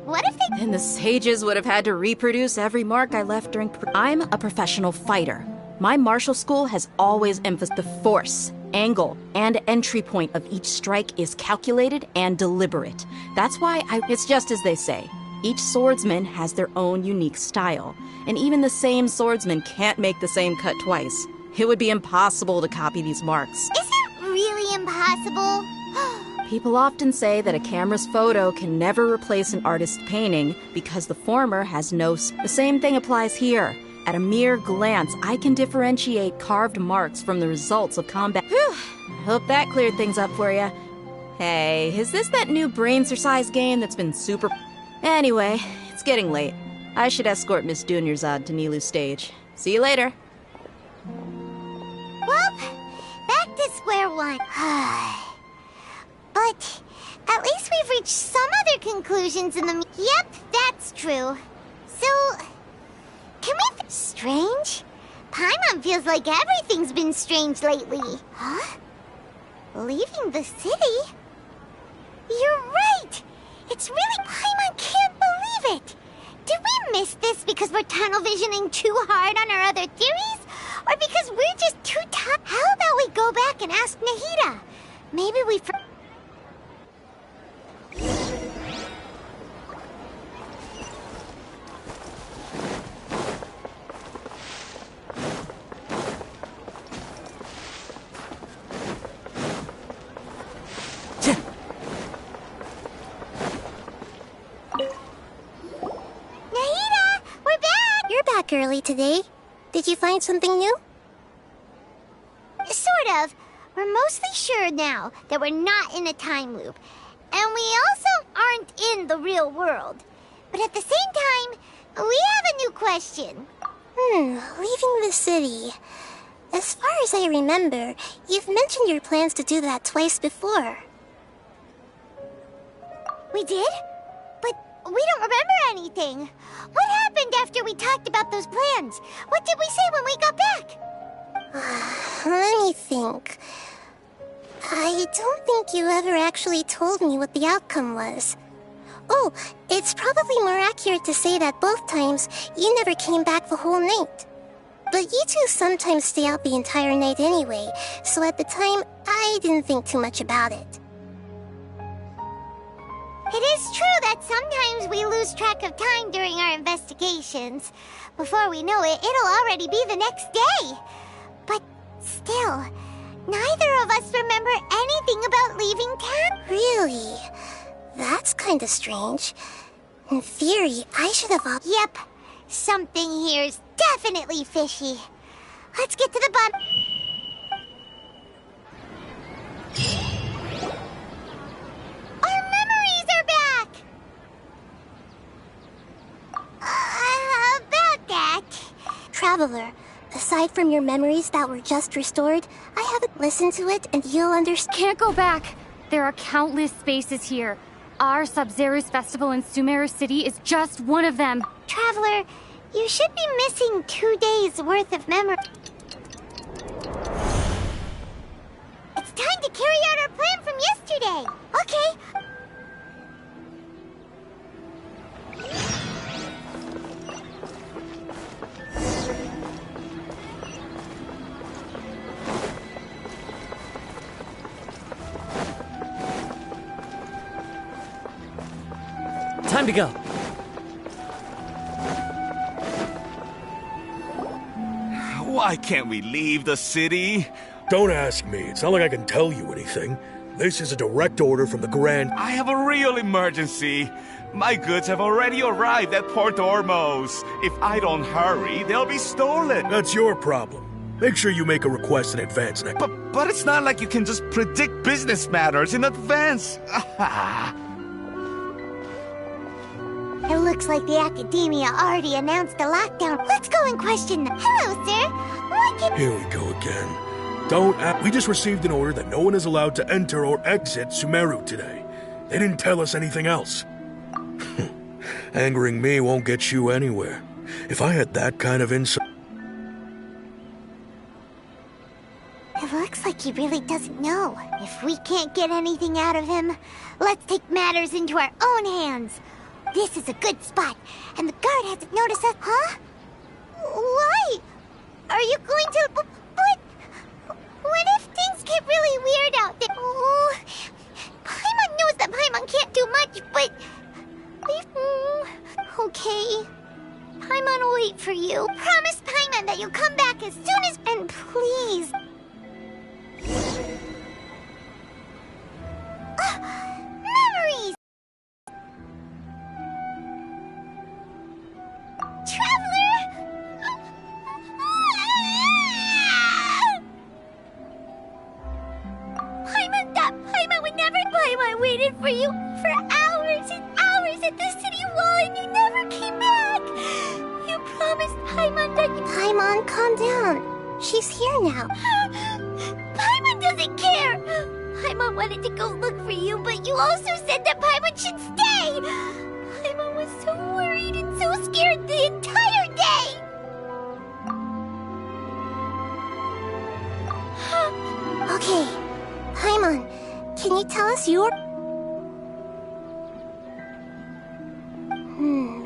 what if they... Then the sages would have had to reproduce every mark I left during... I'm a professional fighter. My martial school has always emphasized the force, angle, and entry point of each strike is calculated and deliberate. That's why It's just as they say. Each swordsman has their own unique style, and even the same swordsman can't make the same cut twice. It would be impossible to copy these marks. Is it really impossible? People often say that a camera's photo can never replace an artist's painting because the former has no... The same thing applies here. At a mere glance, I can differentiate carved marks from the results of combat. Whew! I hope that cleared things up for you. Hey, is this that new brain exercise game that's been super... Anyway, it's getting late. I should escort Miss Dunyarzad to Nilu's stage. See you later. Well, back to square one. But at least we've reached some other conclusions in the... Yep, that's true. So, can we... Strange? Paimon feels like everything's been strange lately. Huh? Leaving the city? You're right! It's really... Paimon can't believe it! Did we miss this because we're tunnel visioning too hard on our other theories? Or because we're just too tired? How about we go back and ask Nahida? Maybe we... purely today. Did you find something new? Sort of. We're mostly sure now that we're not in a time loop. And we also aren't in the real world. But at the same time, we have a new question. Leaving the city. As far as I remember, you've mentioned your plans to do that twice before. We did? But we don't remember anything. What happened after we talked about those plans? What did we say when we got back? Let me think. I don't think you ever actually told me what the outcome was. Oh, it's probably more accurate to say that both times you never came back the whole night. But you two sometimes stay out the entire night anyway, so at the time, I didn't think too much about it. It is true that sometimes we lose track of time during our investigations. Before we know it, it'll already be the next day. But still, neither of us remember anything about leaving town. Really? That's kinda strange. In theory, I should have... Yep. Something here's definitely fishy. Let's get to the bottom. Our memories are back! About that... Traveler, aside from your memories that were just restored, I haven't listened to it and you'll understand... Can't go back! There are countless spaces here. Our Sub-Zero's festival in Sumeru City is just one of them. Traveler, you should be missing 2 days' worth of memory. It's time to carry out our plan from yesterday. Okay. Time to go. Why can't we leave the city? Don't ask me. It's not like I can tell you anything. This is a direct order from the Grand... I have a real emergency. My goods have already arrived at Port Ormos. If I don't hurry, they'll be stolen. That's your problem. Make sure you make a request in advance next... But it's not like you can just predict business matters in advance. It looks like the Academia already announced a lockdown. Let's go and question them. Hello, sir. What can... Here we go again. Don't ask... We just received an order that no one is allowed to enter or exit Sumeru today. They didn't tell us anything else. Angering me won't get you anywhere. If I had that kind of insight... It looks like he really doesn't know. If we can't get anything out of him, let's take matters into our own hands. This is a good spot, and the guard hasn't noticed us. Huh? Why? Are you going to... What if things get really weird out there? Oh, Paimon knows that Paimon can't do much, but... Okay. Paimon will wait for you. Promise Paimon that you'll come back as soon as... And please... Memories! Traveler! Paimon would never... Paimon waited for you for hours and hours at the city wall and you never came back! You promised Paimon that you... Paimon, calm down. She's here now. Paimon doesn't care! Paimon wanted to go look for you, but you also said that Paimon should stay! Paimon was so worried and so scared the entire day! Okay, Paimon, can you tell us your...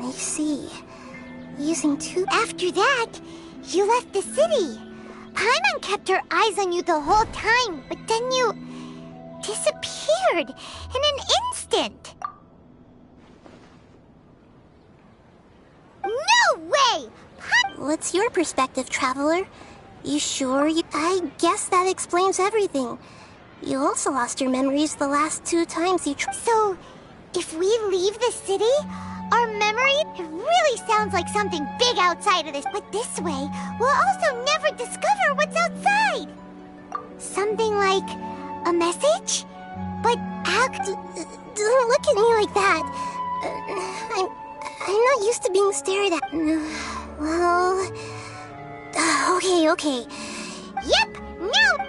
I see. Using two... After that, you left the city. Paimon kept her eyes on you the whole time, but then you... disappeared in an instant. No way! What's your perspective, Traveler? You sure you... I guess that explains everything. You also lost your memories the last 2 times you... So, if we leave the city, our memory? It really sounds like something big outside of this, but this way, we'll also never discover what's outside. Something like a message? But Don't look at me like that. I'm not used to being stared at. Well... Okay. Yep, no!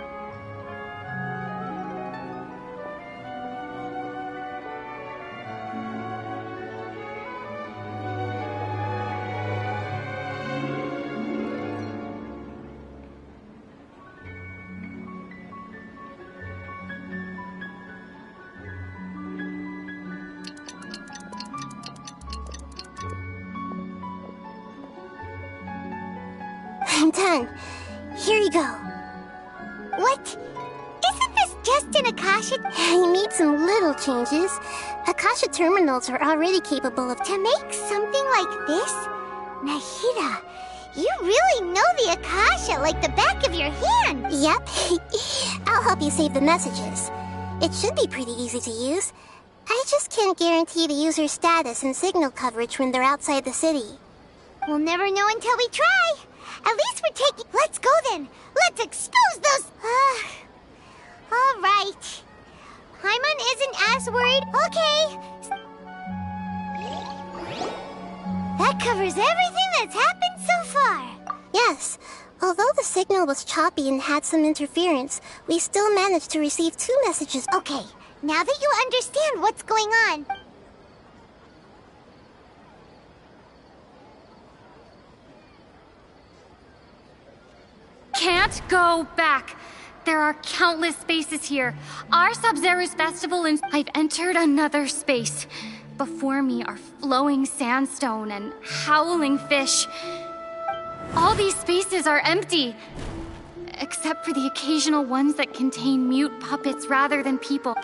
I'm done. Here you go. What? Isn't this just an Akasha? I made some little changes. Akasha terminals are already capable of... To make something like this? Nahida, you really know the Akasha like the back of your hand. Yep. I'll help you save the messages. It should be pretty easy to use. I just can't guarantee the user's status and signal coverage when they're outside the city. We'll never know until we try. At least we're taking... Let's go then. Let's expose those... All right. Paimon isn't as worried. Okay. That covers everything that's happened so far. Yes. Although the signal was choppy and had some interference, we still managed to receive 2 messages. Okay. Now that you understand what's going on... Can't go back. There are countless spaces here. Our Sub-Zero's festival and I've entered another space. Before me are flowing sandstone and howling fish. All these spaces are empty. Except for the occasional ones that contain mute puppets rather than people.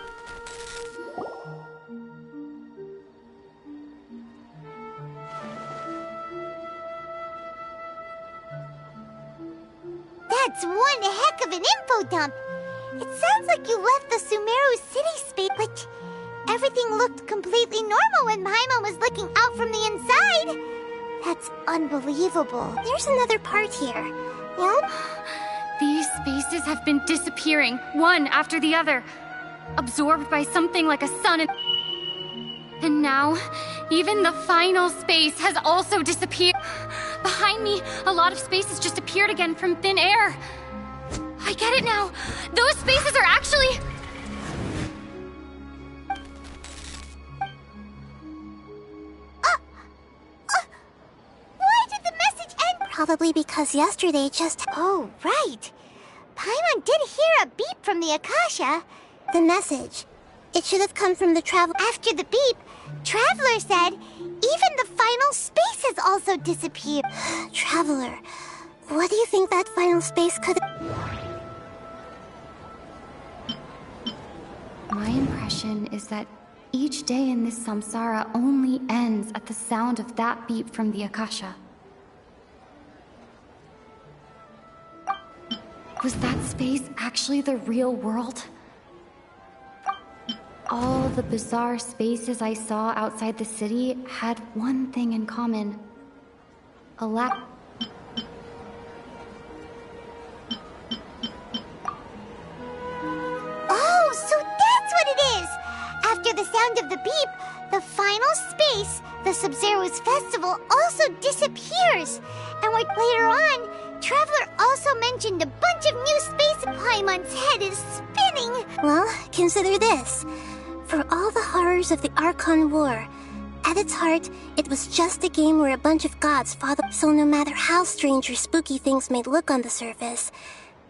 That's one heck of an info dump. It sounds like you left the Sumeru city space, but everything looked completely normal when Paimon was looking out from the inside. That's unbelievable. There's another part here. Yeah? These spaces have been disappearing, one after the other, absorbed by something like a sun. And now, even the final space has also disappeared. Behind me, a lot of spaces just appeared again from thin air. I get it now. Those spaces are actually... Why did the message end? Probably because yesterday just... Oh, right. Paimon did hear a beep from the Akasha. The message. It should have come from the travel... After the beep, Traveler said even the final space has also disappeared. Traveler, what do you think that final space could... My impression is that each day in this samsara only ends at the sound of that beep from the Akasha. Was that space actually the real world? All the bizarre spaces I saw outside the city had one thing in common. A lack... Oh, so that's what it is! After the sound of the beep, the final space, the Sub-Zero's festival, also disappears. And later on, Traveler also mentioned a bunch of new space. Paimon's head is spinning. Well, consider this. For all the horrors of the Archon War, at its heart, it was just a game where a bunch of gods fought. So no matter how strange or spooky things may look on the surface,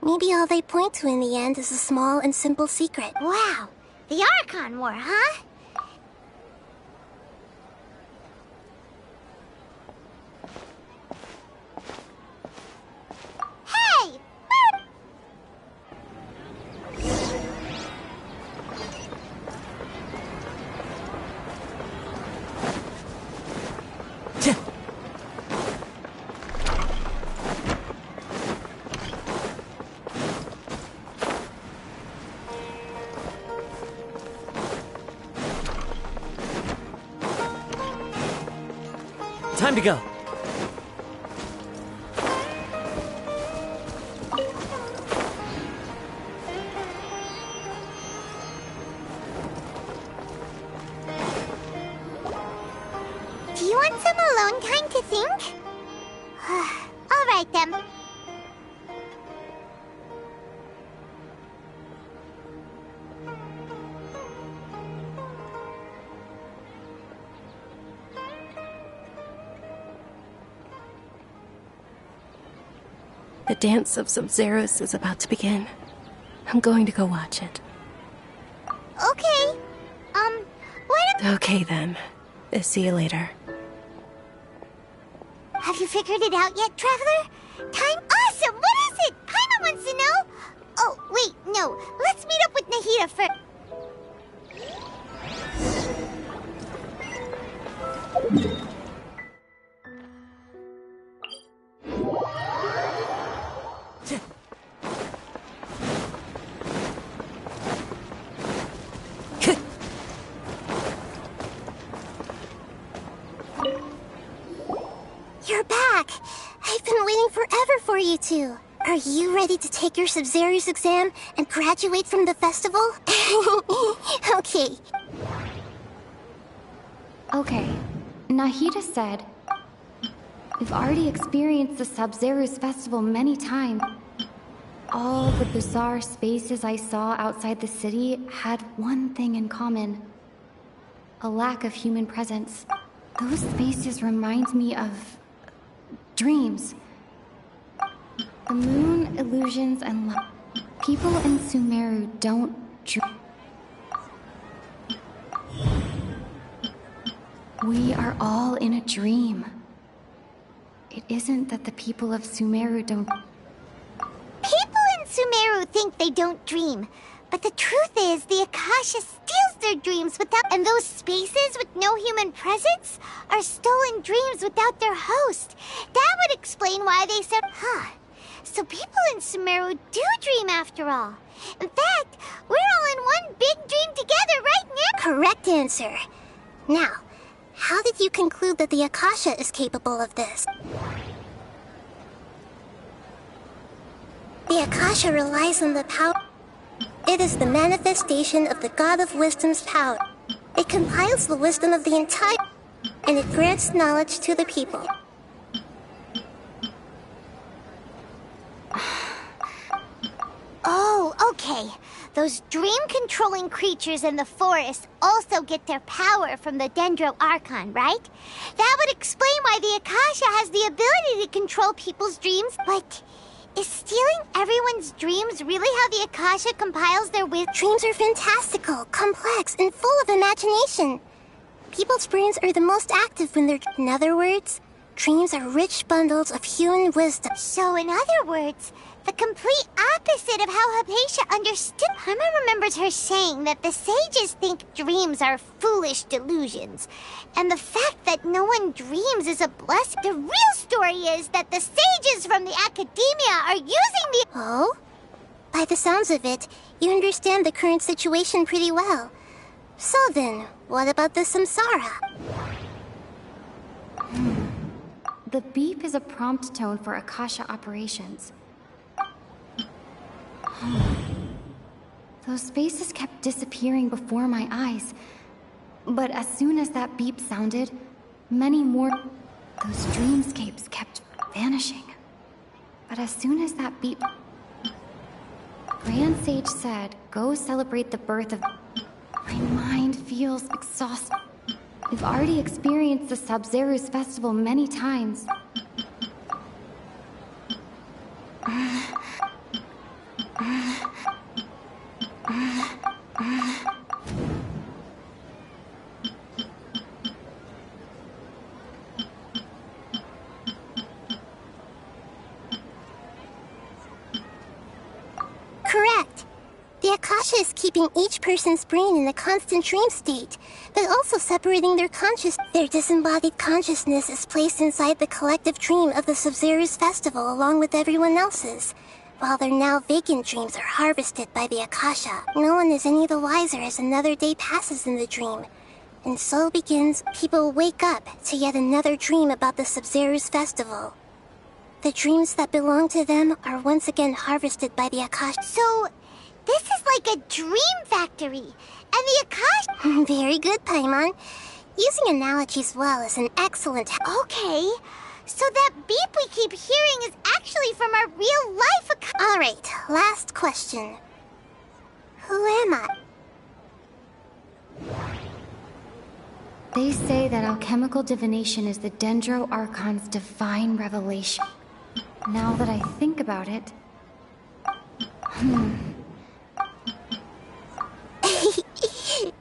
maybe all they point to in the end is a small and simple secret. Wow, the Archon War, huh? Hey! time to go. Do you want some alone time to think? All right, then. The dance of Sumeru is about to begin. I'm going to go watch it. Okay. Why don't... Okay, then. See you later. Have you figured it out yet, Traveler? Time... Awesome! What is it? Paimon wants to know! Oh, wait, no. Let's meet up with Nahida first. You're back! I've been waiting forever for you two. Are you ready to take your Sub-Zero's exam and graduate from the festival? Okay. Okay. Nahida said, we've already experienced the Sub-Zero's festival many times. All the bizarre spaces I saw outside the city had one thing in common. A lack of human presence. Those spaces remind me of... dreams. The moon, illusions, and light. People in Sumeru don't dream. We are all in a dream. It isn't that the people of Sumeru don't... People in Sumeru think they don't dream. But the truth is, the Akasha steals their dreams without... And those spaces with no human presence are stolen dreams without their host. That would explain why they said, So people in Sumeru do dream after all. In fact, we're all in one big dream together right now. Correct answer. Now, how did you conclude that the Akasha is capable of this? The Akasha relies on the power... It is the manifestation of the God of Wisdom's power. It compiles the wisdom of the entire... and it grants knowledge to the people. Oh, okay. Those dream-controlling creatures in the forest also get their power from the Dendro Archon, right? That would explain why the Akasha has the ability to control people's dreams, but... Is stealing everyone's dreams really how the Akasha compiles their wisdom? Dreams are fantastical, complex, and full of imagination. People's brains are the most active when they're... In other words, dreams are rich bundles of human wisdom. So in other words, the complete opposite of how Hypatia understood. Paimon remembers her saying that the sages think dreams are foolish delusions. And the fact that no one dreams is a blessing. The real story is that the sages from the academia are using the... Oh? By the sounds of it, you understand the current situation pretty well. So then, what about the samsara? The beep is a prompt tone for Akasha operations. Those spaces kept disappearing before my eyes. But as soon as that beep sounded, many more... Those dreamscapes kept vanishing. But as soon as that beep... Grand Sage said, go celebrate the birth of... My mind feels exhausted. We've already experienced the Sub-Zero's festival many times. Correct. The Akasha is keeping each person's brain in a constant dream state, but also separating their Their disembodied consciousness is placed inside the collective dream of the Sub-Zero's festival along with everyone else's, while their now vacant dreams are harvested by the Akasha. No one is any the wiser as another day passes in the dream, And so begins, people wake up to yet another dream about the Sub-Zeru's festival. The dreams that belong to them are once again harvested by the Akasha. So, this is like a dream factory, and the Akasha... Very good, Paimon. Using analogies well is an excellent... Okay, so that beep we keep hearing is actually from our real-life Akasha... Alright, last question. Who am I? They say that alchemical divination is the Dendro Archon's divine revelation. Now that I think about it...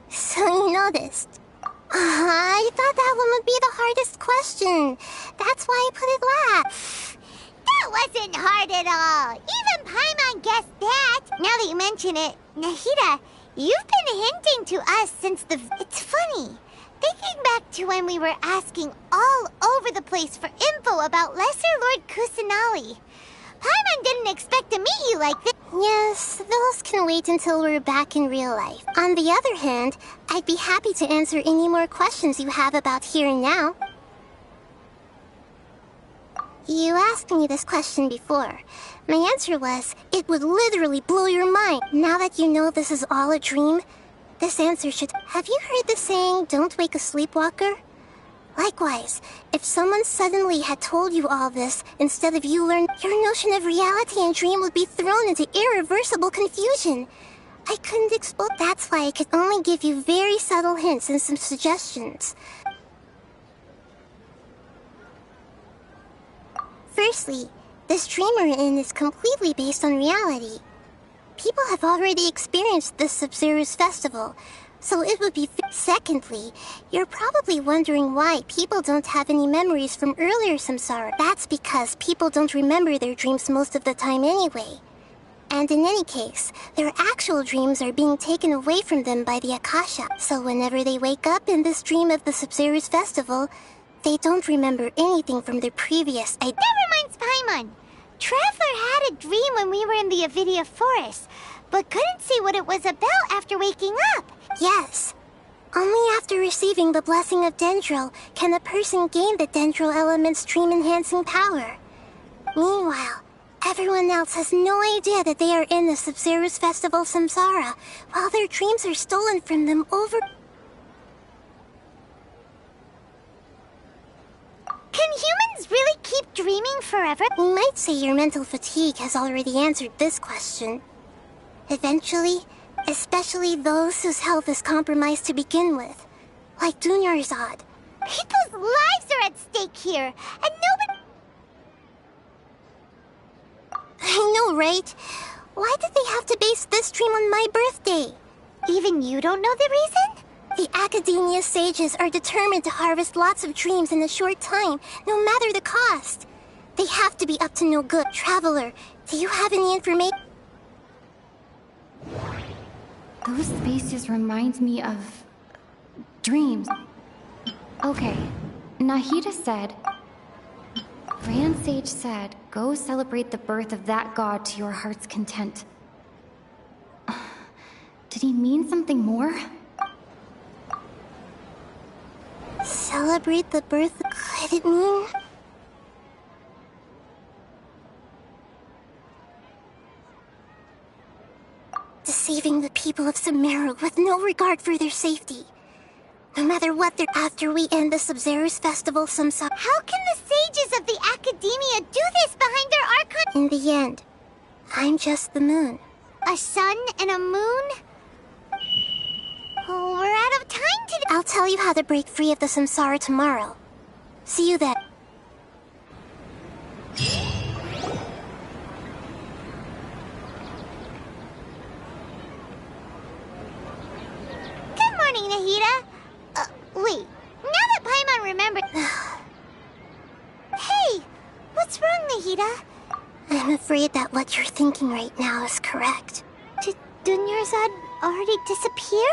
So you noticed. I thought that one would be the hardest question. That's why I put it last. That wasn't hard at all. Even Paimon guessed that. Now that you mention it, Nahida, you've been hinting to us since the... It's funny. Thinking back to when we were asking all over the place for info about Lesser Lord Kusanali. Paimon didn't expect to meet you like this. Yes, those can wait until we're back in real life. On the other hand, I'd be happy to answer any more questions you have about here and now. You asked me this question before. My answer was, it would literally blow your mind. Now that you know this is all a dream, this answer should... Have you heard the saying, don't wake a sleepwalker? Likewise, if someone suddenly had told you all this, instead of you learn, your notion of reality and dream would be thrown into irreversible confusion. I couldn't explain. That's why I could only give you very subtle hints and some suggestions. Firstly, this dream we're in is completely based on reality. People have already experienced this Sub-Zeru's festival, so it would be... Secondly, you're probably wondering why people don't have any memories from earlier samsara. That's because people don't remember their dreams most of the time anyway. And in any case, their actual dreams are being taken away from them by the Akasha. So whenever they wake up in this dream of the Sub-Zeru's festival, they don't remember anything from their previous... That reminds Paimon. Traveler had a dream when we were in the Avidia Forest, but couldn't see what it was about after waking up. Yes. Only after receiving the blessing of Dendro can a person gain the Dendro element's dream-enhancing power. Meanwhile, everyone else has no idea that they are in the Sub-Zeru's festival samsara, while their dreams are stolen from them over... Can humans really keep dreaming forever? We might say your mental fatigue has already answered this question. Eventually, especially those whose health is compromised to begin with, like Dunyarzad. People's lives are at stake here, and nobody... I know, right? Why did they have to base this dream on my birthday? Even you don't know the reason? The Academia sages are determined to harvest lots of dreams in a short time, no matter the cost. They have to be up to no good. Traveler, do you have any information? Those spaces remind me of... dreams. Okay, Nahida said... Grand Sage said, go celebrate the birth of that god to your heart's content. Did he mean something more? Celebrate the birth... Could it mean... deceiving the people of Sumeru with no regard for their safety. No matter what they're... After we end the Sub-Zeru's festival samsara... How can the sages of the Academia do this behind their archon... In the end, I'm just the moon. A sun and a moon? Oh, we're out of time today. I'll tell you how to break free of the samsara tomorrow. See you then. Good morning, Nahida. Wait. Now that Paimon remembered... Hey! What's wrong, Nahida? I'm afraid that what you're thinking right now is correct. Did Dunyarzad already disappear?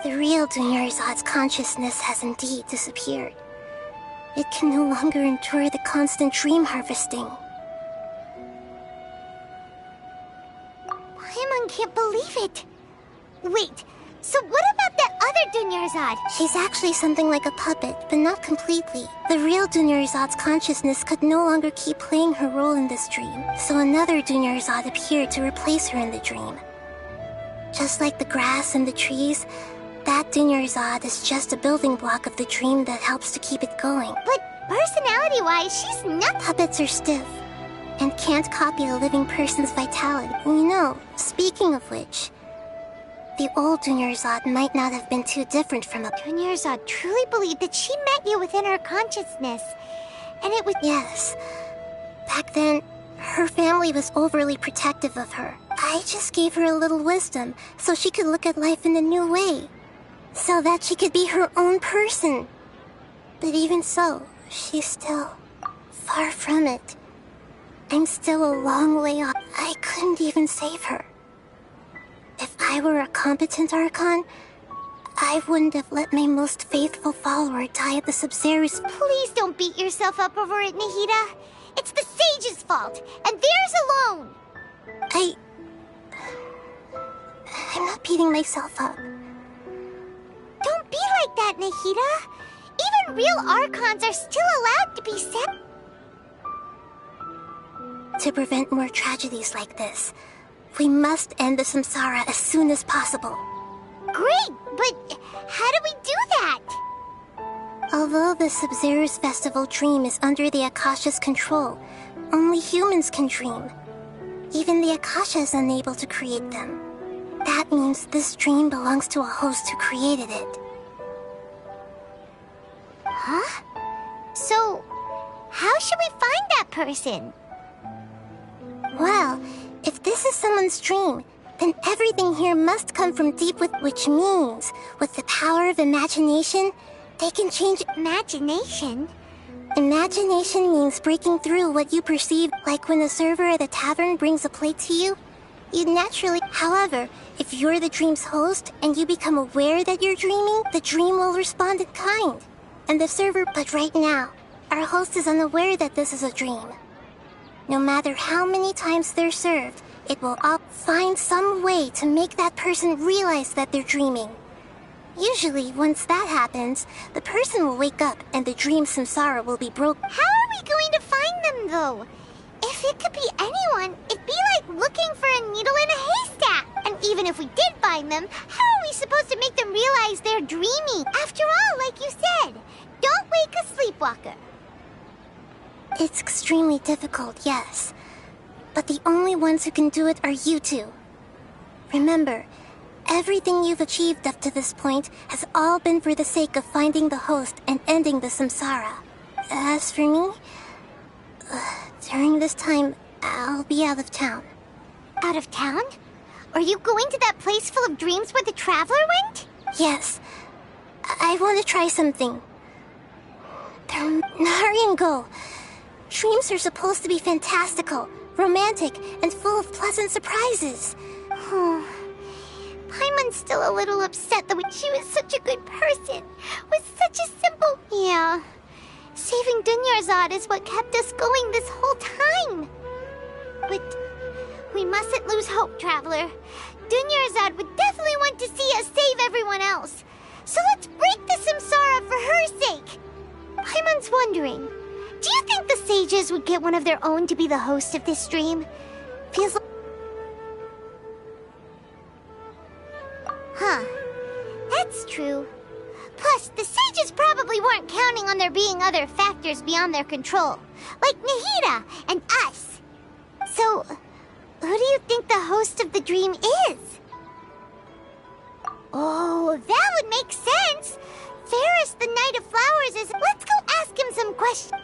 The real Dunyarzad's consciousness has indeed disappeared. It can no longer endure the constant dream harvesting. Paimon can't believe it. Wait, So what about that other Dunyarzad? She's actually something like a puppet, but not completely. The real Dunyarzad's consciousness could no longer keep playing her role in this dream, so another Dunyarzad appeared to replace her in the dream. Just like the grass and the trees, that Dunyarzad is just a building block of the dream that helps to keep it going. But personality-wise, she's not... Puppets are stiff, and can't copy a living person's vitality. You know, speaking of which, the old Dunyarzad might not have been too different from a... Dunyarzad truly believed that she met you within her consciousness, and it was... Yes. Back then, her family was overly protective of her. I just gave her a little wisdom so she could look at life in a new way, so that she could be her own person. But even so, she's still far from it. I'm still a long way off. I couldn't even save her. If I were a competent Archon, I wouldn't have let my most faithful follower die at the Sub-Zero's... Please don't beat yourself up over it, Nahida. It's the Sage's fault, and theirs alone. I'm not beating myself up. Don't be like that, Nahida. Even real Archons are still allowed to be sad. To prevent more tragedies like this, we must end the samsara as soon as possible. Great, but how do we do that? Although the Sub-Zero's festival dream is under the Akasha's control, only humans can dream. Even the Akasha is unable to create them. That means this dream belongs to a host who created it. Huh? So, how should we find that person? Well, if this is someone's dream, then everything here must come from deep within, which means, with the power of imagination, they can change... Imagination? Imagination means breaking through what you perceive, like when a server at a tavern brings a plate to you. You'd naturally... However, if you're the dream's host, and you become aware that you're dreaming, the dream will respond in kind. And the server... But right now, our host is unaware that this is a dream. No matter how many times they're served, it will all find some way to make that person realize that they're dreaming. Usually, once that happens, the person will wake up and the dream samsara will be broken. How are we going to find them, though? If it could be anyone, it'd be like looking for a needle in a haystack. And even if we did find them, how are we supposed to make them realize they're dreaming? After all, like you said, don't wake a sleepwalker. It's extremely difficult, yes. But the only ones who can do it are you two. Remember, everything you've achieved up to this point has all been for the sake of finding the host and ending the samsara. As for me, during this time, I'll be out of town. Out of town? Are you going to that place full of dreams where the Traveler went? Yes. I want to try something. Hurry and go. Dreams are supposed to be fantastical, romantic, and full of pleasant surprises. Paimon's still a little upset that she was such a good person. Was such a simple... Yeah. Saving Dunyarzad is what kept us going this whole time. But we mustn't lose hope, Traveler. Dunyarzad would definitely want to see us save everyone else. So let's break the samsara for her sake. Paimon's wondering, do you think the sages would get one of their own to be the host of this dream? Feels like... Huh. That's true. Plus, the sages probably weren't counting on there being other factors beyond their control, like Nahida and us. So, who do you think the host of the dream is? Oh, that would make sense. Ferris, the Knight of Flowers, is... Let's go ask him some questions.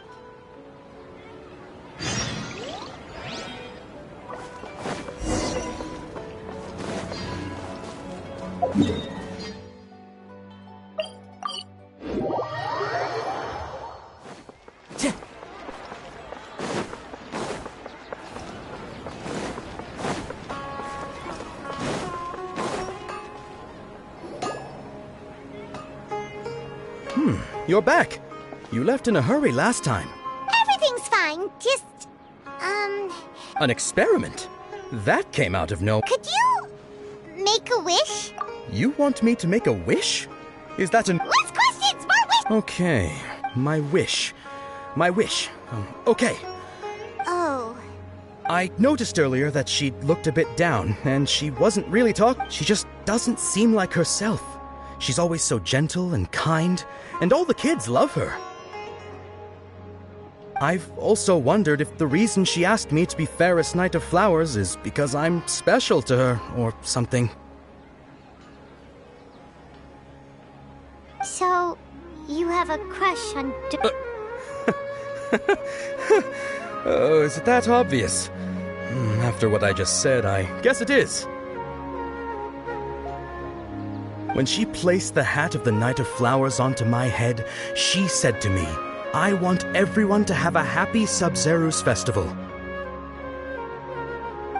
You're back. You left in a hurry last time. Everything's fine, just... An experiment? That came out of no... Could you make a wish? You want me to make a wish? Is that an... Less questions, more wish! Okay, my wish. My wish. Okay. Oh. I noticed earlier that she looked a bit down, and she wasn't really talking. She just doesn't seem like herself. She's always so gentle and kind, and all the kids love her. I've also wondered if the reason she asked me to be Fairest Knight of Flowers is because I'm special to her, or something. So, you have a crush on... Oh, is it that obvious? After what I just said, I guess it is. When she placed the hat of the Knight of Flowers onto my head, she said to me, I want everyone to have a happy Sub-Zeru's festival.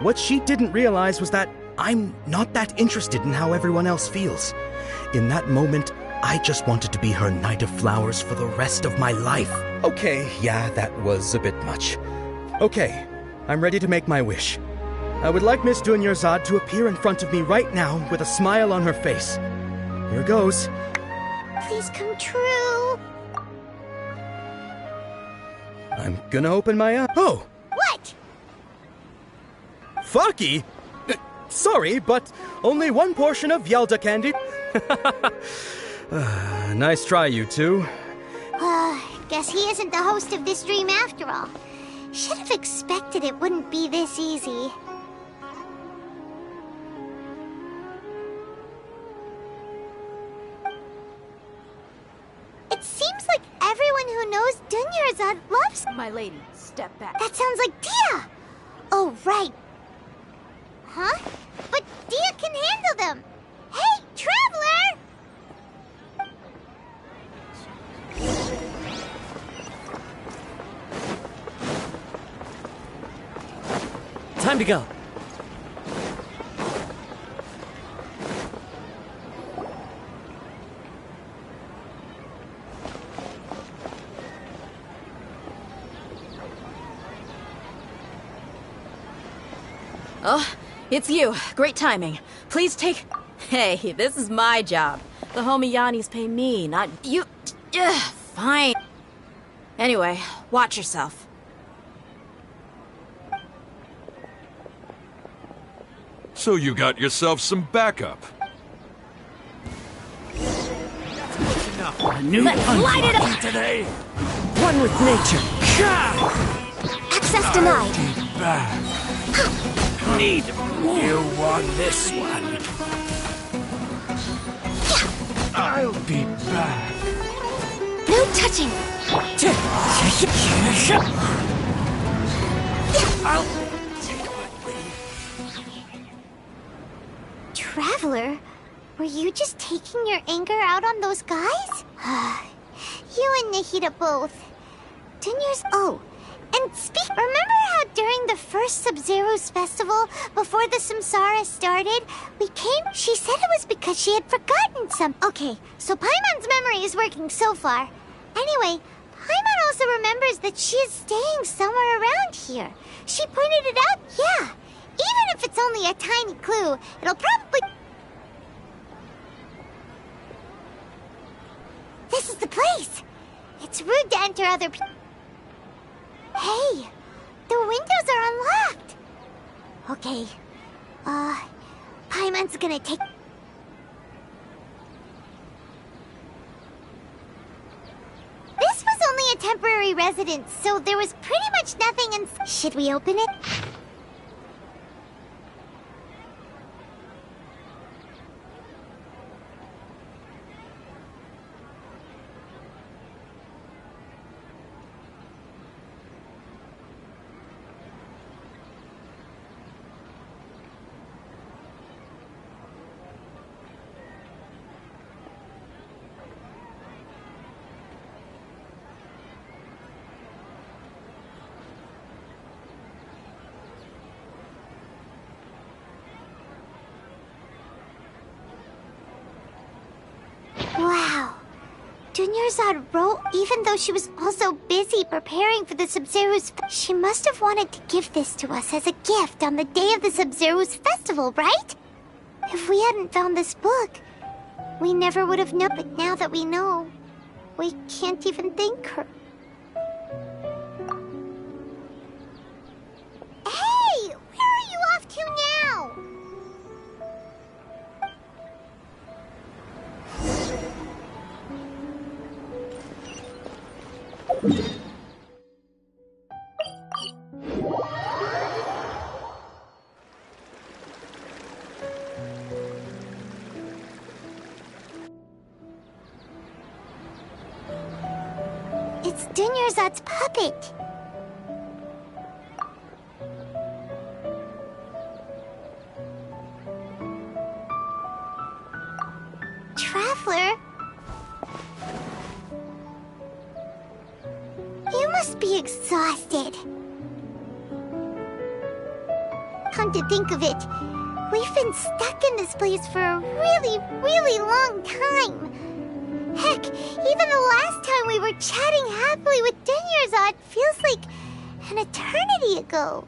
What she didn't realize was that I'm not that interested in how everyone else feels. In that moment, I just wanted to be her Knight of Flowers for the rest of my life. Okay, yeah, that was a bit much. Okay, I'm ready to make my wish. I would like Miss Dunyarzad to appear in front of me right now with a smile on her face. Here goes. Please come true. I'm gonna open my eyes. Oh! What? Faki? Sorry, but only one portion of Yalda candy. Nice try, you two. Guess he isn't the host of this dream after all. Should have expected it wouldn't be this easy. It seems like everyone who knows Dunyarzad loves... My lady, step back. That sounds like Dia! Oh, right. Huh? But Dia can handle them! Hey, Traveler! Time to go. Oh, it's you. Great timing. Please take... Hey, this is my job. The Homiyanis pay me, not you. Fine. Anyway, watch yourself. So you got yourself some backup. A new Let's light it up today. One with nature. Access denied. Need you want this one. I'll be back. No touching. I'll take my leave. Traveler, were you just taking your anger out on those guys? You and Nahida both. Oh, and remember how during the first Sub-Zeru's festival, before the Samsara started, she said it was because she had forgotten something. Okay, so Paimon's memory is working so far. Anyway, Paimon also remembers that she is staying somewhere around here. She pointed it out, yeah. Even if it's only a tiny clue, it'll probably... This is the place! It's rude to enter other people. Hey! The windows are unlocked! Okay. Paimon's gonna take... This was only a temporary residence, so there was pretty much nothing in... Should we open it? Wow. Dunyarzad wrote even though she was also busy preparing for the Sub-Zeru's... She must have wanted to give this to us as a gift on the day of the Sub-Zeru's festival, right? If we hadn't found this book, we never would have known. But now that we know, we can't even thank her. Hey! Where are you off to now? It's Dunyarzad's puppet. Traveler? You must be exhausted. Come to think of it, we've been stuck in this place for a really, really long time. Heck, even the last time we were chatting happily with Dunyarzad feels like an eternity ago.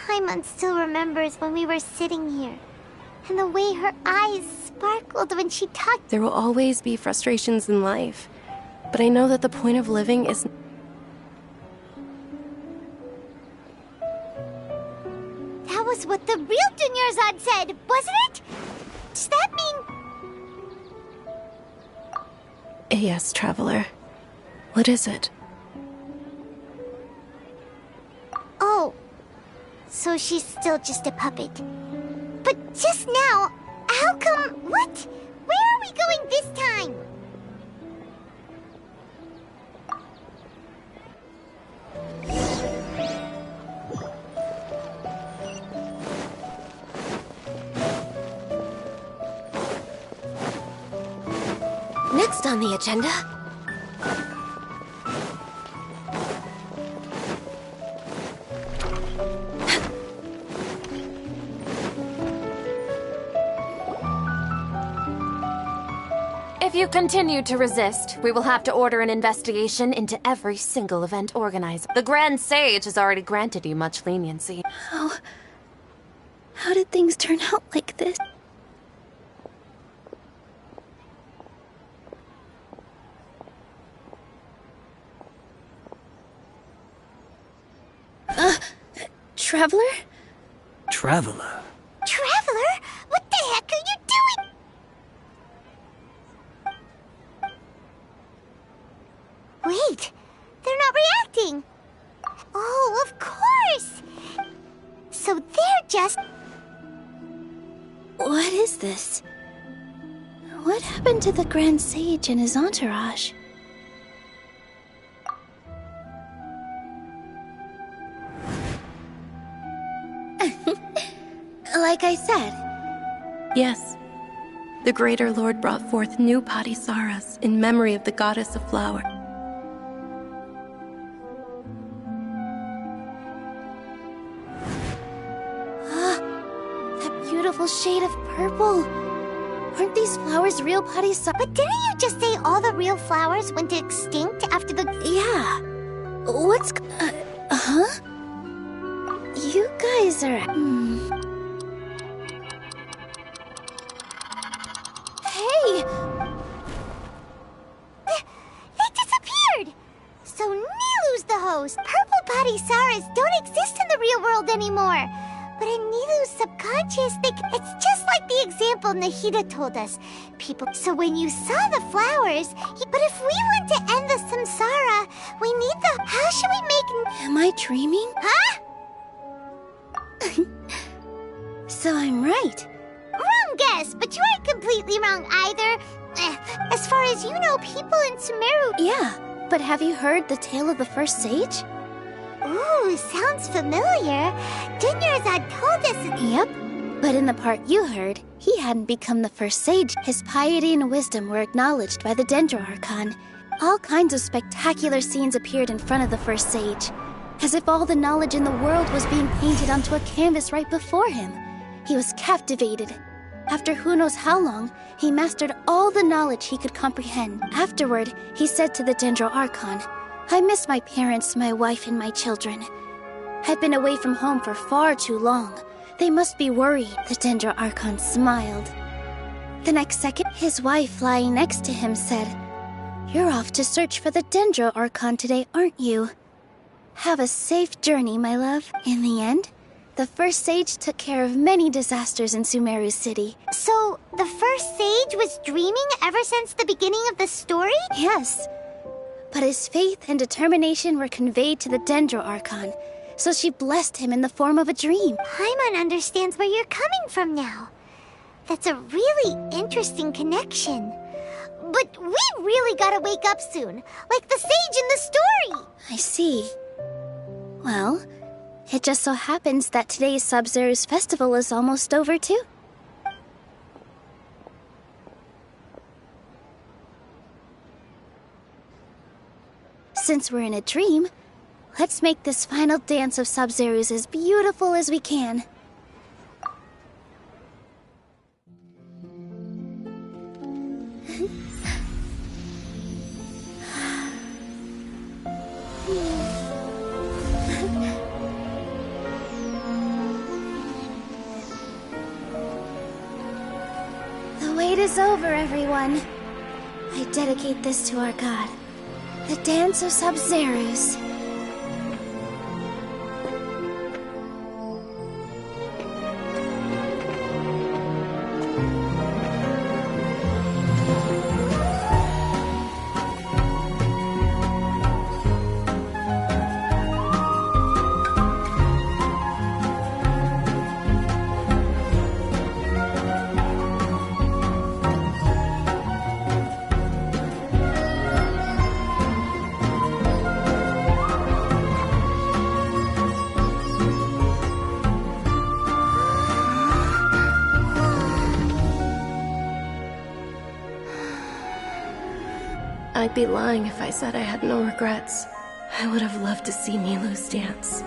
Paimon still remembers when we were sitting here, and the way her eyes sparkled when she talked. There will always be frustrations in life, but I know that the point of living is... That was what the real Dunyarzad said, wasn't it? Does that mean... Yes, Traveler. What is it? Oh, so she's still just a puppet. But just now, how come... What? Where are we going this time? Next on the agenda... If you continue to resist, we will have to order an investigation into every single event organizer. The Grand Sage has already granted you much leniency. How did things turn out like this? Traveler? Traveler? Traveler? What the heck are you doing? Wait, they're not reacting. Oh, of course. So they're just... What is this? What happened to the Grand Sage and his entourage? Like I said. Yes. The Greater Lord brought forth new Padisaras in memory of the Goddess of Flower. That beautiful shade of purple. Aren't these flowers real Padisaras? But didn't you just say all the real flowers went extinct after the... Yeah. What's... huh? You guys are... Hey! They disappeared! So Nilu's the host. Purple Padisaras don't exist in the real world anymore. But in Nilu's subconscious, it's just like the example Nahida told us. People... So when you saw the flowers... But if we want to end the samsara, we need the... How should we make... Am I dreaming? Huh? So I'm right. Wrong guess, but you aren't completely wrong either. As far as you know, people in Sumeru... Yeah, but have you heard the tale of the first sage? Ooh, sounds familiar. Dunyarzad told us... Yep, but in the part you heard, he hadn't become the first sage. His piety and wisdom were acknowledged by the Dendro Archon, All kinds of spectacular scenes appeared in front of the first sage, as if all the knowledge in the world was being painted onto a canvas right before him. He was captivated. After who knows how long, he mastered all the knowledge he could comprehend. Afterward, he said to the Dendro Archon, "I miss my parents, my wife, and my children. I've been away from home for far too long. They must be worried." The Dendro Archon smiled. The next second, his wife lying next to him said, "You're off to search for the Dendro Archon today, aren't you? Have a safe journey, my love." In the end, the first sage took care of many disasters in Sumeru City. So, the first sage was dreaming ever since the beginning of the story? Yes. But his faith and determination were conveyed to the Dendro Archon, so she blessed him in the form of a dream. Paimon understands where you're coming from now. That's a really interesting connection. But we really gotta wake up soon, like the sage in the story. I see. Well, it just so happens that today's Sub-Zero's festival is almost over, too. Since we're in a dream, let's make this final dance of Sub-Zero's as beautiful as we can. The wait is over, everyone. I dedicate this to our god, the Dance of Sub-Zero's. I'd be lying if I said I had no regrets. I would have loved to see Milu's dance.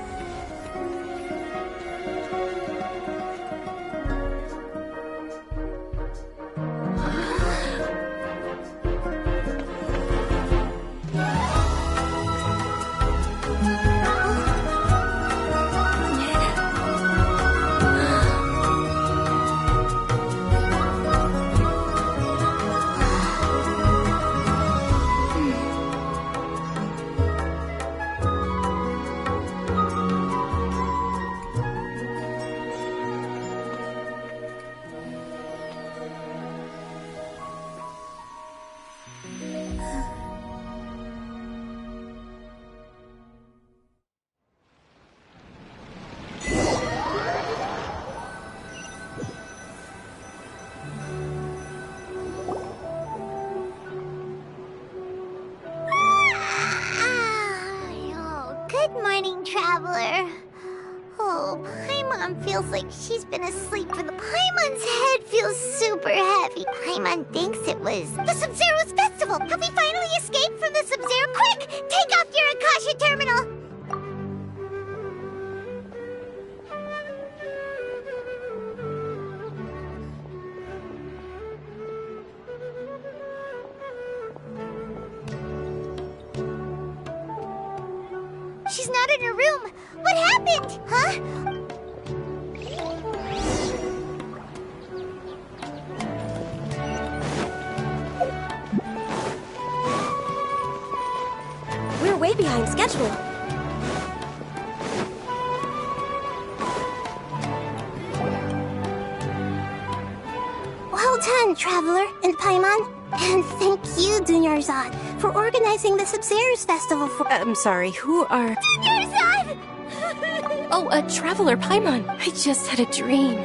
Feels like she's been asleep for the... Paimon's head feels super heavy. Paimon thinks it was the Sub-Zero's festival. Have we finally escaped from the Sub-Zero? Quick! Take off your Akasha terminal! She's not in her room. What happened? Huh? We're way behind schedule. Well done, Traveler and Paimon. And thank you, Dunyarzad, for organizing the Sub-Zero's festival for... I'm sorry, who are... Dunyarzad! Oh, a Traveler, Paimon. I just had a dream.